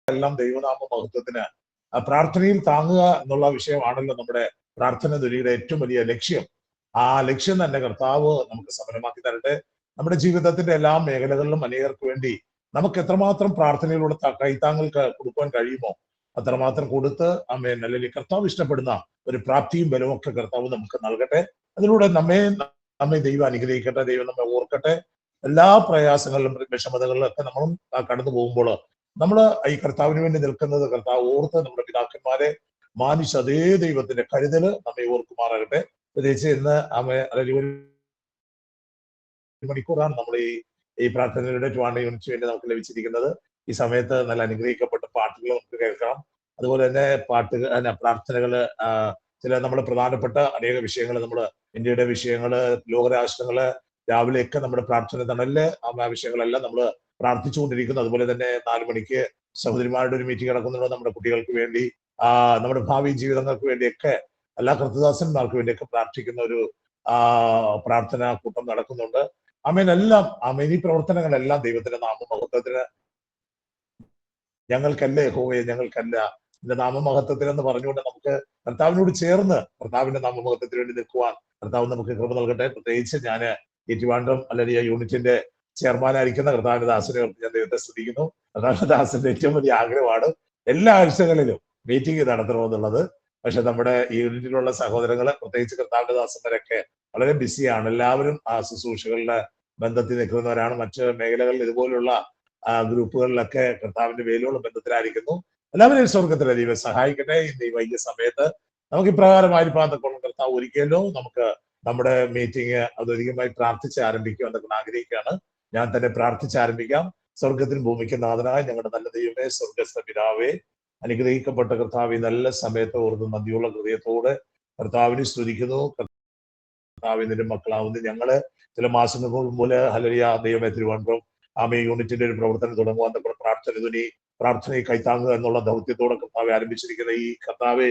എല്ലാം ദൈവനാമ മഹത്വത്തിന് പ്രാർത്ഥനയിൽ താങ്ങുക എന്നുള്ള വിഷയമാണല്ലോ നമ്മുടെ പ്രാർത്ഥന ധ്വനിയുടെ ഏറ്റവും വലിയ ലക്ഷ്യം. ആ ലക്ഷ്യം തന്നെ കർത്താവ് നമുക്ക് സഫലമാക്കി തരട്ടെ. നമ്മുടെ ജീവിതത്തിന്റെ എല്ലാ മേഖലകളിലും അനേകർക്ക് വേണ്ടി നമുക്ക് എത്രമാത്രം പ്രാർത്ഥനയിലൂടെ കൈത്താങ്ങൾക്ക് കൊടുക്കാൻ കഴിയുമോ അത്രമാത്രം കൊടുത്ത് അമ്മേൻ അല്ലെങ്കിൽ കർത്താവ് ഇഷ്ടപ്പെടുന്ന ഒരു പ്രാപ്തിയും ബലവും ഒക്കെ കർത്താവ് നമുക്ക് നൽകട്ടെ. അതിലൂടെ നമ്മെ ദൈവം അനുഗ്രഹിക്കട്ടെ, ദൈവം നമ്മെ ഓർക്കട്ടെ. എല്ലാ പ്രയാസങ്ങളിലും വിഷമതകളിലും ഒക്കെ നമ്മളും കടന്നു പോകുമ്പോൾ നമ്മൾ ഈ കർത്താവിന് വേണ്ടി നിൽക്കുന്നത് കർത്താവ് ഓർത്ത് നമ്മുടെ പിതാക്കന്മാരെ മാനിച്ച അതേ ദൈവത്തിന്റെ കരുതല് നമ്മെ ഓർക്കുമാറാകട്ടെ. പ്രത്യേകിച്ച് ഇന്ന് അല്ലെങ്കിൽ ഒരു മണിക്കൂറാണ് നമ്മൾ ഈ പ്രാർത്ഥനയുടെ ട്വാണ്ട യൂണിറ്റ് വേണ്ടി നമുക്ക് ലഭിച്ചിരിക്കുന്നത്. ഈ സമയത്ത് നല്ല അനുഗ്രഹിക്കപ്പെട്ട പാട്ടുകൾ നമുക്ക് കേൾക്കാം. അതുപോലെ തന്നെ പ്രാർത്ഥനകള്, ചില നമ്മുടെ പ്രധാനപ്പെട്ട അനേക വിഷയങ്ങൾ, നമ്മൾ ഇന്ത്യയുടെ വിഷയങ്ങള്, ലോകരാഷ്ട്രങ്ങള്, രാവിലെയൊക്കെ നമ്മുടെ പ്രാർത്ഥന തണലില് ആ വിഷയങ്ങളെല്ലാം നമ്മൾ പ്രാർത്ഥിച്ചുകൊണ്ടിരിക്കുന്നു. അതുപോലെ തന്നെ 4 മണിക്ക് സഹോദരിമാരുടെ ഒരു മീറ്റിംഗ് നടക്കുന്നുണ്ട് നമ്മുടെ കുട്ടികൾക്ക് വേണ്ടി, നമ്മുടെ ഭാവി ജീവിതങ്ങൾക്ക് വേണ്ടിയൊക്കെ എല്ലാ കർത്തദാസന്മാർക്ക് വേണ്ടിയൊക്കെ പ്രാർത്ഥിക്കുന്ന ഒരു പ്രാർത്ഥനാ കൂട്ടം നടക്കുന്നുണ്ട്. ആമേൻ ഈ പ്രവർത്തനങ്ങളെല്ലാം ദൈവത്തിന്റെ നാമമഹത്വത്തിന്, ഞങ്ങൾക്കല്ല യഹോവയെ, ഞങ്ങൾക്കല്ല എന്റെ നാമമഹത്വത്തിന് എന്ന് പറഞ്ഞുകൊണ്ട് നമുക്ക് കർത്താവിനോട് ചേർന്ന് കർത്താവിന്റെ നാമമഹത്വത്തിന് വേണ്ടി നിൽക്കുവാൻ കർത്താവ് നമുക്ക് കൃപ നൽകട്ടെ. പ്രത്യേകിച്ച് ഞാൻ ഏറ്റുവാണ്ടം അല്ലെങ്കിൽ യൂണിറ്റിന്റെ ചെയർമാനായിരിക്കുന്ന കർത്താവിന്റെ ദാസനെ ഞാൻ ദൈവത്തെ സ്തുതിക്കുന്നു. കർത്താവിന്റെ ദാസന്റെ ഏറ്റവും വലിയ ആഗ്രഹമാണ് എല്ലാ ആഴ്ചകളിലും മീറ്റിംഗ് നടത്തണമെന്നുള്ളത്. പക്ഷെ നമ്മുടെ ഈ യൂണിറ്റിലുള്ള സഹോദരങ്ങള്, പ്രത്യേകിച്ച് കർത്താവിന്റെ ദാസന്മാരൊക്കെ വളരെ ബിസിയാണ്. എല്ലാവരും ആ ശുശ്രൂഷകളുടെ ബന്ധത്തിൽ നിൽക്കുന്നവരാണ്. മറ്റ് മേഖലകളിൽ ഇതുപോലുള്ള ഗ്രൂപ്പുകളിലൊക്കെ കർത്താവിന്റെ വേലയോളം ബന്ധത്തിലായിരിക്കുന്നു. എല്ലാവരെയും സ്വർഗത്തിലെ ദൈവം സഹായിക്കട്ടെ. ഇന്ന് ഈ വൈകിയ സമയത്ത് നമുക്ക് ഇപ്രകാരമായിരിക്കാൻ തക്കോളം കർത്താവ് ഒരിക്കലോ നമുക്ക് നമ്മുടെ മീറ്റിംഗ് അതൊരിക്കലുമായി പ്രാർത്ഥിച്ച് ആരംഭിക്കുക എന്നൊക്കെ ആഗ്രഹിക്കുകയാണ്. ഞാൻ തന്നെ പ്രാർത്ഥിച്ച് ആരംഭിക്കാം. സ്വർഗത്തിനും ഭൂമിക്കും നാഥനായ ഞങ്ങളുടെ നല്ല ദൈവമേ, സ്വർഗസ്ഥ പിതാവേ, അനുഗ്രഹിക്കപ്പെട്ട കർത്താവ് നല്ല സമയത്ത് ഓർത്ത് നന്ദിയുള്ള ഹൃദയത്തോടെ കർത്താവിനെ സ്തുതിക്കുന്നു. കർത്താവിന്റെ മക്കളാവുന്ന ഞങ്ങള് ചില മാസങ്ങൾക്ക് മുമ്പ് ഹല്ലേലൂയ ദൈവമേ തിരുവനന്തപുരം യൂണിറ്റിന്റെ ഒരു പ്രവർത്തനം തുടങ്ങുവാൻ നമ്മുടെ പ്രാർത്ഥനയെ കൈത്താങ്ങുക എന്നുള്ള ദൗത്യത്തോടെ കർത്താവ് ആരംഭിച്ചിരിക്കുന്ന ഈ കർത്താവ്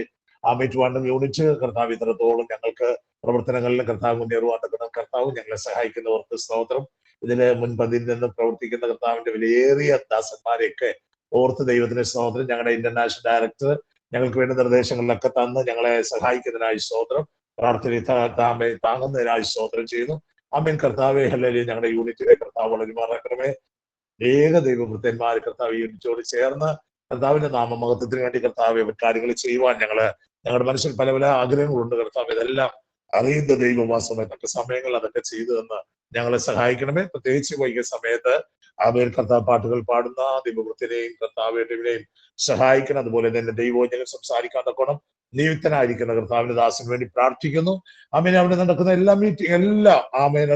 ട്രിവാൻഡ്രം യൂണിറ്റ് കർത്താവ് ഇത്രത്തോളം ഞങ്ങൾക്ക് പ്രവർത്തനങ്ങളിൽ കർത്താവ് മുന്നേറുവാൻ കർത്താവ് ഞങ്ങളെ സഹായിക്കുന്നവർക്ക് സ്തോത്രം. ഇതിന് മുൻപന്തിയിൽ നിന്ന് പ്രവർത്തിക്കുന്ന കർത്താവിന്റെ വിലയേറിയ ദാസന്മാരെയൊക്കെ ഓർത്ത് ദൈവത്തിന്റെ സ്തോത്രം. ഞങ്ങളുടെ ഇന്റർനാഷണൽ ഡയറക്ടർ ഞങ്ങൾക്ക് വേണ്ട നിർദ്ദേശങ്ങളിലൊക്കെ തന്ന് ഞങ്ങളെ സഹായിക്കുന്നതിനായി സ്തോത്രം. പ്രാർത്ഥനയെ താങ്ങുന്നതിനായി സ്തോത്രം ചെയ്യുന്നു. ആമേൻ. കർത്താവെ ഹല്ലേലൂയ. ഞങ്ങളുടെ യൂണിറ്റിലെ കർത്താവ് വളരുമാറാക്കണമേ. ഏക ദൈവഭൃത്യന്മാർ കർത്താവ് യൂണിറ്റോട് ചേർന്ന് കർത്താവിന്റെ നാമമഹത്വത്തിന് വേണ്ടി കർത്താവ് കാര്യങ്ങൾ ചെയ്യുവാൻ ഞങ്ങളുടെ മനസ്സിൽ പല പല ആഗ്രഹങ്ങളുണ്ട് കർത്താവ്. ഇതെല്ലാം അറിയുന്ന ദൈവവാസം എന്നൊക്കെ സമയങ്ങൾ അതൊക്കെ ചെയ്തു തന്ന് ഞങ്ങളെ സഹായിക്കണമേ. പ്രത്യേകിച്ച് വൈകിയ സമയത്ത് ആമേൻ കർത്താവ് പാട്ടുകൾ പാടുന്ന ദൈവഭൃത്തിനെയും കർത്താവിനെയും സഹായിക്കണം. അതുപോലെ തന്നെ ദൈവോചനം സംസാരിക്കാൻ തക്കോണം നിയുക്തനായിരിക്കുന്ന കർത്താവിന്റെ ദാസന് വേണ്ടി പ്രാർത്ഥിക്കുന്നു. ആമേൻ. അവിടെ നടക്കുന്ന എല്ലാ ആമേൻ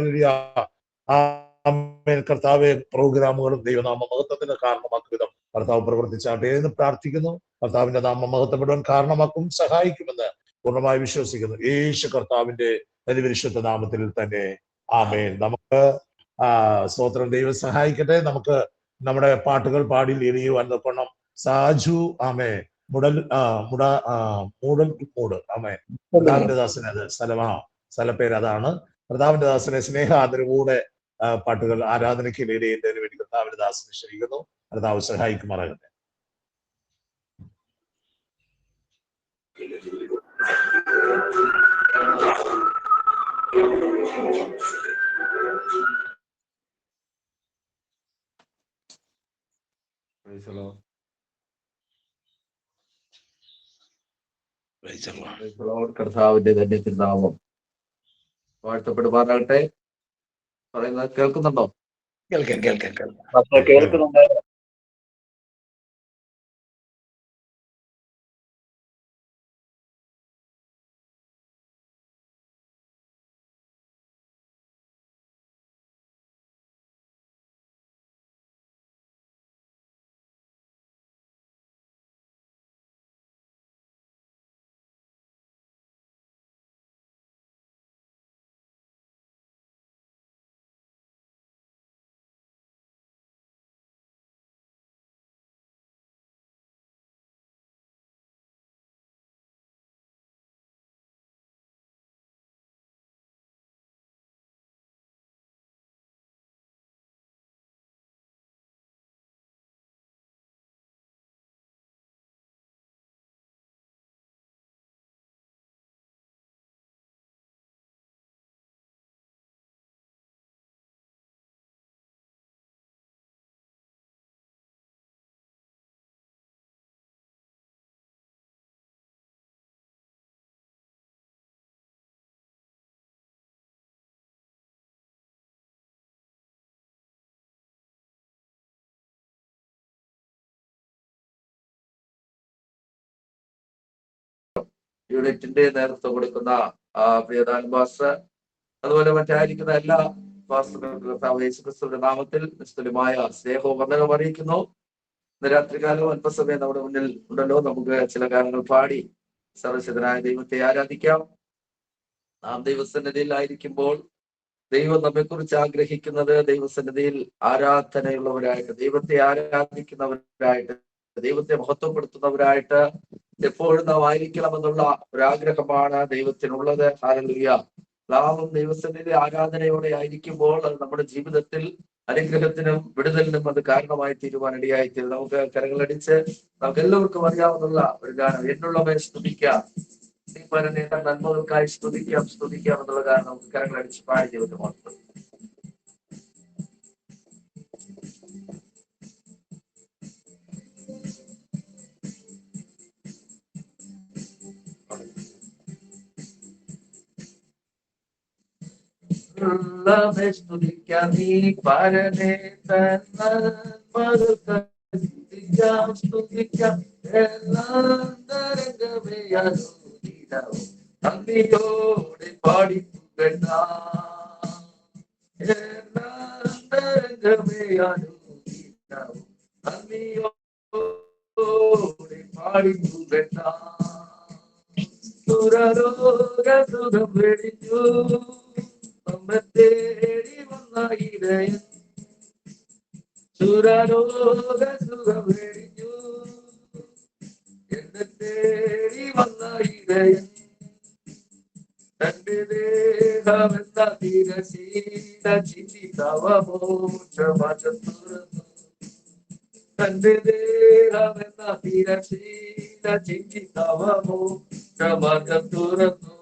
ആമേൻ കർത്താവെ പ്രോഗ്രാമുകളും ദൈവനാമ മഹത്വത്തിന് കാരണമാക്കും വിധം കർത്താവ് പ്രവർത്തിച്ചാട്ടെ എന്ന് പ്രാർത്ഥിക്കുന്നു. കർത്താവിന്റെ നാമം മഹത്വപ്പെടുവാൻ കാരണമാക്കും, സഹായിക്കുമെന്ന് പൂർണ്ണമായി വിശ്വസിക്കുന്നു. യേശു കർത്താവിന്റെ പരിശുദ്ധ നാമത്തിൽ തന്നെ ആമേൻ. നമുക്ക് സ്തോത്രം. ദൈവം സഹായിക്കട്ടെ. നമുക്ക് നമ്മുടെ പാട്ടുകൾ പാടി ലീനിയുവാൻ നോക്കണം. സാജു ആമേ മൂട് ആമേ. കർത്താവിന്റെ ദാസന് അത് സ്ഥലപ്പേര് അതാണ്. കർത്താവിന്റെ ദാസനെ സ്നേഹ ആദരവോടെ പാട്ടുകൾ ആരാധനയ്ക്ക് ലീഡ് ചെയ്യുന്നതിന് വേണ്ടി കർത്താവിന്റെ ദാസനെ ക്ഷണിക്കുന്നു. കർത്താവ് സഹായിക്കുമാറാകട്ടെ. കർത്താവിന്റെ തന്നെ തിരുനാമം വാഴ്ത്തപ്പെടുവാനാകട്ടെ. പറയുന്നത് കേൾക്കുന്നുണ്ടോ? കേൾക്കുന്നുണ്ടോ? യൂണിറ്റിന്റെ നേതൃത്വം കൊടുക്കുന്ന പ്രിയദാൻ പാസ്റ്റർ, അതുപോലെ മറ്റായിരിക്കുന്ന എല്ലാ പാസ്റ്റർമാർക്കും യേശുക്രിസ്തുവിന്റെ നാമത്തിൽ നിസ്തുലമായ സ്നേഹവും വന്ദനവും അറിയിക്കുന്നു. ഇന്ന് രാത്രികാലം അല്പസമയം നമ്മുടെ മുന്നിൽ ഉണ്ടല്ലോ. നമുക്ക് ചില ഗാനങ്ങൾ പാടി സർവശക്തനായ ദൈവത്തെ ആരാധിക്കാം. നാം ദൈവസന്നിധിയിൽ ആയിരിക്കുമ്പോൾ ദൈവം നമ്മെക്കുറിച്ച് ആഗ്രഹിക്കുന്നത് ദൈവസന്നിധിയിൽ ആരാധനയുള്ളവരായിട്ട്, ദൈവത്തെ ആരാധിക്കുന്നവരായിട്ട്, ദൈവത്തെ മഹത്വപ്പെടുത്തുന്നവരായിട്ട് എപ്പോഴും നാം ആയിരിക്കണമെന്നുള്ള ഒരാഗ്രഹമാണ് ദൈവത്തിനുള്ളത്. ഹല്ലേലൂയ. നാം ദൈവസന്നിധി ആരാധനയോടെ ആയിരിക്കുമ്പോൾ അത് നമ്മുടെ ജീവിതത്തിൽ അനുഗ്രഹത്തിനും വിടുതലിനും അത് കാരണമായി തീരുവാനിടയായി തീരും. നമുക്ക് കരങ്ങളടിച്ച് നമുക്ക് എല്ലാവർക്കും അറിയാവുന്ന ഒരു ഗാനം, എന്നുള്ളവരെ സ്തുതിക്കാം, നീ പറഞ്ഞ നന്മകൾക്കായി സ്തുതിക്കാം എന്നുള്ള ഗാനം നമുക്ക് കരങ്ങളടിച്ച് പാടി ദൈവത്തെ മഹത്വം. സ്തുതിക്കാം നീ പരനെ സ്തുതിക്കാം സ്തുതിക്കാം എല്ലാം നന്ദിയോടെ പാടി നന്ദിയോടെ പാടി സുരരോഗസുഖം വെടിഞ്ഞു നമ്മെ തേടി വന്ന ഇടയൻ, സുരരോഗസുഖം വെടിഞ്ഞു എന്നെ തേടി വന്ന ഇടയൻ, തന്റെ ദേഹമെന്ന തിരശീല ചിന്തി തവ മോക്ഷമാർഗം തുറന്നു, തന്റെ ദേഹമെന്ന തിരശീല ചിന്തി തവ മോക്ഷമാർഗം തുറന്നു.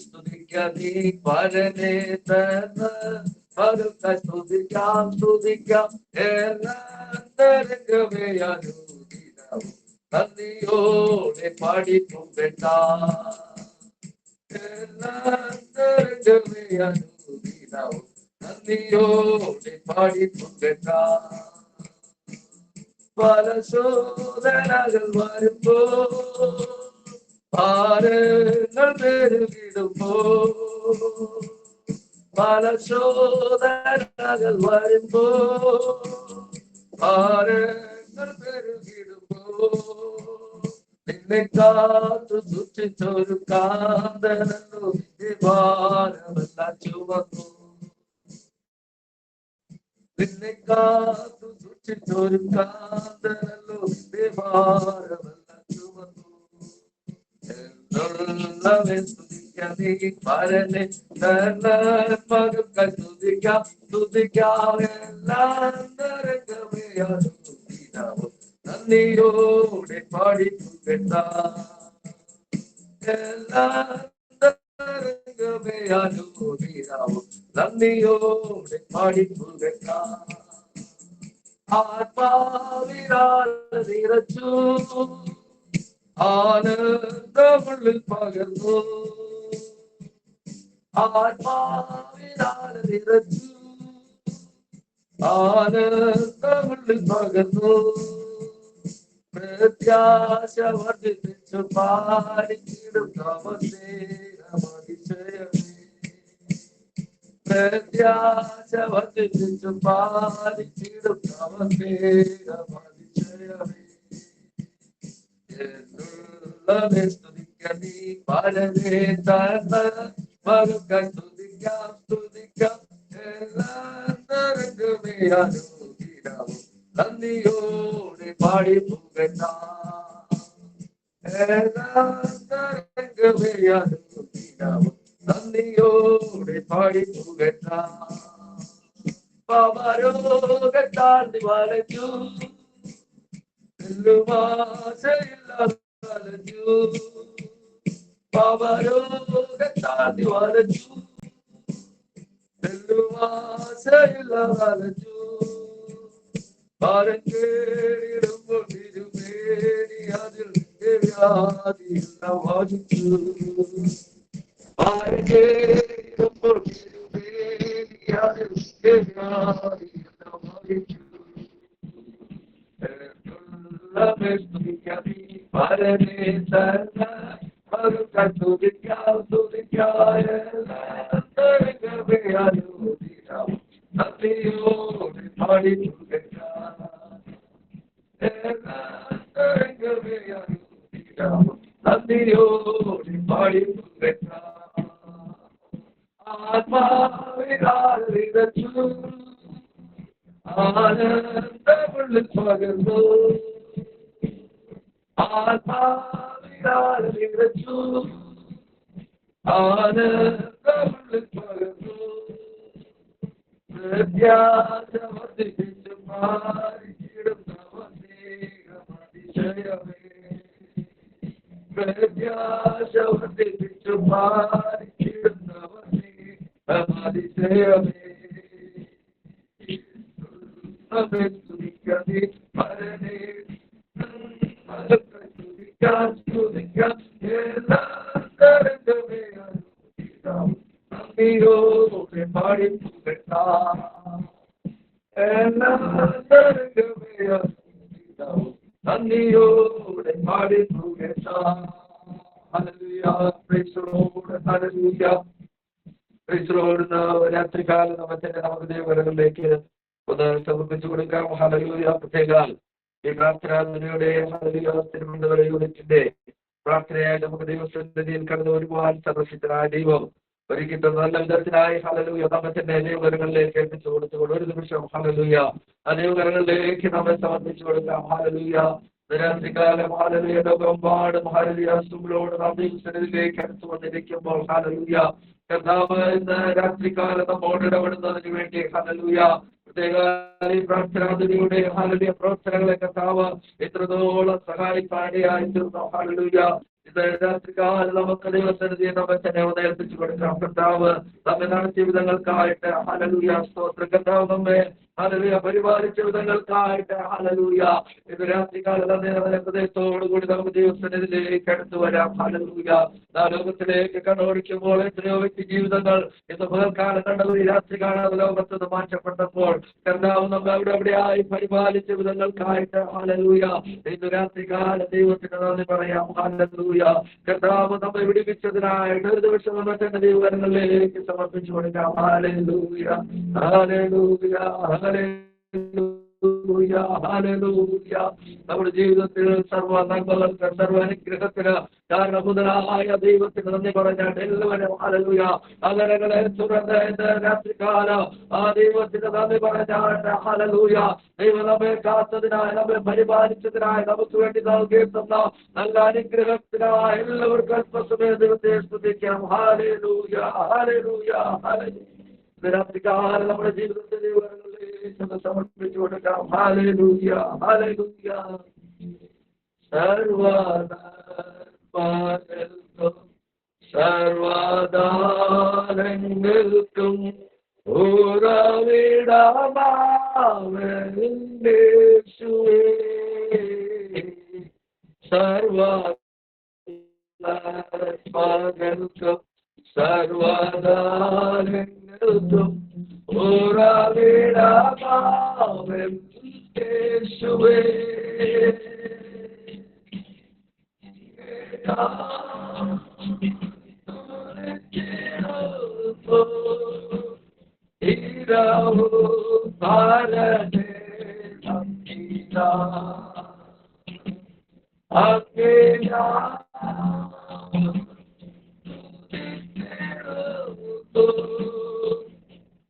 സ്തുതിക്കാം നീ പരനെ സ്തുതിക്കാം സ്തുതിക്കാം നന്ദിയോടെ പാടി നന്ദിയോടെ പാടി പല ശോധനകൾ വരുമ്പോ ഭാരങ്ങൾ പെരുകിടുമ്പോ, പല ശോധനകൾ വരുമ്പോ ഭാരങ്ങൾ പെരുകിടുമ്പോ, നിന്നെ കാത്തു സൂക്ഷിച്ചൊരു കാന്തനല്ലോ ഭാരമെല്ലാം ചുവന്നു, നിന്നെ കാത്തു സൂക്ഷിച്ചൊരു കാന്തനല്ലോ ഭാരമെല്ലാം ചുവന്നു. പരനെ സ്തുതിക്കാം സ്തുതിക്കാം എല്ലാം നന്ദിയോടെ പാടി നന്ദിയോടെ പാടി ആത്മാവിനാൽ നിറച്ചു ആനന്ദമുള്ളിൽ പകർന്നു, ആത്മാവിനാൽ നിറച്ചു ആനന്ദമുള്ളിൽ പകർന്നു, പ്രത്യാശ വർദ്ധിപ്പിച്ചു പാലിച്ചിടും അതിശയമേ, പ്രത്യാശ വർദ്ധിപ്പിച്ചു പാലിച്ചിടും അതിശയമേ. സ്തുതിക്കാം നീ പരനെ സ്തുതിക്കാം സ്തുതിക്കാം നന്ദിയോടെ പാടി നന്ദിയോടെ പാടി പാപരോഗത്താൽ വലഞ്ഞു പാപരോഗത്താൽ വലഞ്ഞു ഭാരം കേടുമ്പോൾ തിരുമേനി അതിൽ വ്യാധിയെല്ലാം വാദിച്ചു, ഭാരം കേടുമ്പോൾ തിരുമേനി അതിൽ വ്യാധിയെല്ലാം വാദിച്ചു. സ്തുതിക്കാം നീ പരനെ തന്നെ തുതിക്കാം നന്ദിയോടെ പാടി നന്ദിയോടെ പാടി ആത്മാവിനാൽ നിറച്ചു ആനന്ദമുള്ള പകർന്നു ആത്മാവിനാൽ നിറച്ചു ആനന്ദമുള്ള പകർന്നു പ്രത്യാശ വർദ്ധിപ്പിച്ചു മാറിയിടുന്ന അതിശയമേ പ്രത്യാശ വർദ്ധിപ്പിച്ചു മാറിയിടുന്ന അതിശയമേ സ്തുതിക്കണേ പരനെ നന്ദിയോടെ പാടി നന്ദിയോടെ പാടി രാത്രികാലം നമുക്ക് ദൈവങ്ങളിലേക്ക് ഒന്ന് സമർപ്പിച്ചു കൊടുക്കാം. ഹല്ലേലൂയ. പ്രത്യേക ഈ പ്രാർത്ഥനാദിനയുടെ തിരുവനന്തപുരം യൂണിറ്റിന്റെ പ്രാർത്ഥനയായി നമുക്ക് ദൈവസന്നിധിയിൽ കടന്നു വരുവാൻ സർവശക്തനായ ദൈവം ഒരുക്കിയിട്ട് നല്ല വിധത്തിനായി ഹല്ലേലൂയ നമ്മെ തന്നെ ദൈവകരങ്ങളിലേക്ക് എത്തിച്ചു കൊടുത്തുകൊണ്ട് ഒരു നിമിഷം ഹല്ലേലൂയ ആ ദൈവകരങ്ങളിലേക്ക് നമ്മെ സമർപ്പിച്ചു കൊടുക്കാം. ഹല്ലേലൂയ. രാത്രികാലം ഹല്ലേലൂയ ലോകമെമ്പാടും ഹല്ലേലൂയ സുബ്ലോട് നാം ദൈവസന്നിധിയിലേക്ക് അടുത്തു വന്നിരിക്കുമ്പോൾ ഹല്ലേലൂയ കർത്താവ് ഇന്ന് രാത്രികാലം നമ്മോട് ഇടപെടുന്നതിന് വേണ്ടി ഹല്ലേലൂയ പ്രാർത്ഥനാദിനിയുടെ ഹല്ലേലൂയ പ്രവർത്തനങ്ങളെ കർത്താവ് എത്രത്തോളം സഹായിക്കാനിടയായിത്തീർന്നു. ഹല്ലേലൂയ ഇത് രാത്രികാലം നമുക്ക് ദൈവസന്നിധിയെ നമ്മെ തന്നെ ഏൽപ്പിച്ചു കൊടുക്കാം. കർത്താവ് നമ്മെ നടത്തിയ വിധങ്ങൾക്കായിട്ട് ഹല്ലേലൂയ സ്തോത്രം. കർത്താവ് നമ്മെ ഹല്ലേലൂയ പരിപാലിച്ച വിധങ്ങൾക്കായിട്ട് ഹല്ലേലൂയ ഇത് രാത്രികാലം ഹൃദയത്തോടുകൂടി നമുക്ക് ദൈവസന്നിധിയിലേക്ക് അടുത്തു വരാം. ഹല്ലേലൂയ ലോകത്തിലേക്ക് കണ്ണോടിക്കുമ്പോൾ എത്രയോ വ്യക്തി ജീവിതങ്ങൾ ഇന്ന് പകൽക്കാലം കണ്ടവർ രാത്രികാലം ലോകത്ത് നിന്ന് മാറ്റപ്പെട്ടപ്പോൾ കർത്താവ് നമ്മെ എവിടെയായി പരിപാലിച്ച വിധങ്ങൾക്കായിട്ട് ഹല്ലേലൂയ ഇന്ന് രാത്രികാലം ദൈവത്തിന് നന്ദി പറയാം. ഹല്ലേലൂയ കർത്താവ് നമ്മെ വിടിവിച്ചതിനായിട്ട് ഒരു ദിവസം നമ്മൾ തന്നെ ദൈവകരങ്ങളിലേക്ക് സമർപ്പിച്ചു കൊടുക്കാം. Hallelujah hallelujah hallelujah hallelujah. നമ്മുടെ ജീവിതത്തിൽ സർവ്വ നന്മകൾക്ക് സർവ്വ അനുഗ്രഹത്തിന് കാരണഭൂതനായ ദൈവത്തിന് നന്ദി പറഞ്ഞാൽ എല്ലാവരും ഹല്ലേലൂയ അകലങ്ങളെ തുറന്ന് രാത്രികാലം ആ ദൈവത്തിന് നന്ദി പറഞ്ഞാൽ ഹല്ലേലൂയ ദൈവം നമ്മെ കാത്തതിനായി നമ്മെ പരിപാലിച്ചതിനായി നമുക്ക് വേണ്ടി നൽകിയിട്ടുള്ള നല്ല അനുഗ്രഹത്തിനായി എല്ലാവർക്കും അല്പസമയം ദൈവത്തെ സ്തുതിക്കാം. Hallelujah hallelujah hallelujah. രാത്രികാലം നമ്മുടെ ജീവിതത്തിൽ സമർപ്പിച്ചു കൊടുക്കാം. Hallelujah hallelujah. സർവദാനങ്ങൾക്കും ഉറവിടമാവേശുവേ സർവദാനങ്ങൾക്കും സർവദാനങ്ങൾക്കും ഉറവിടമാവേശുവേ ഇരാവോ ഭാരതേ സംഗീത അഗ്നിയാ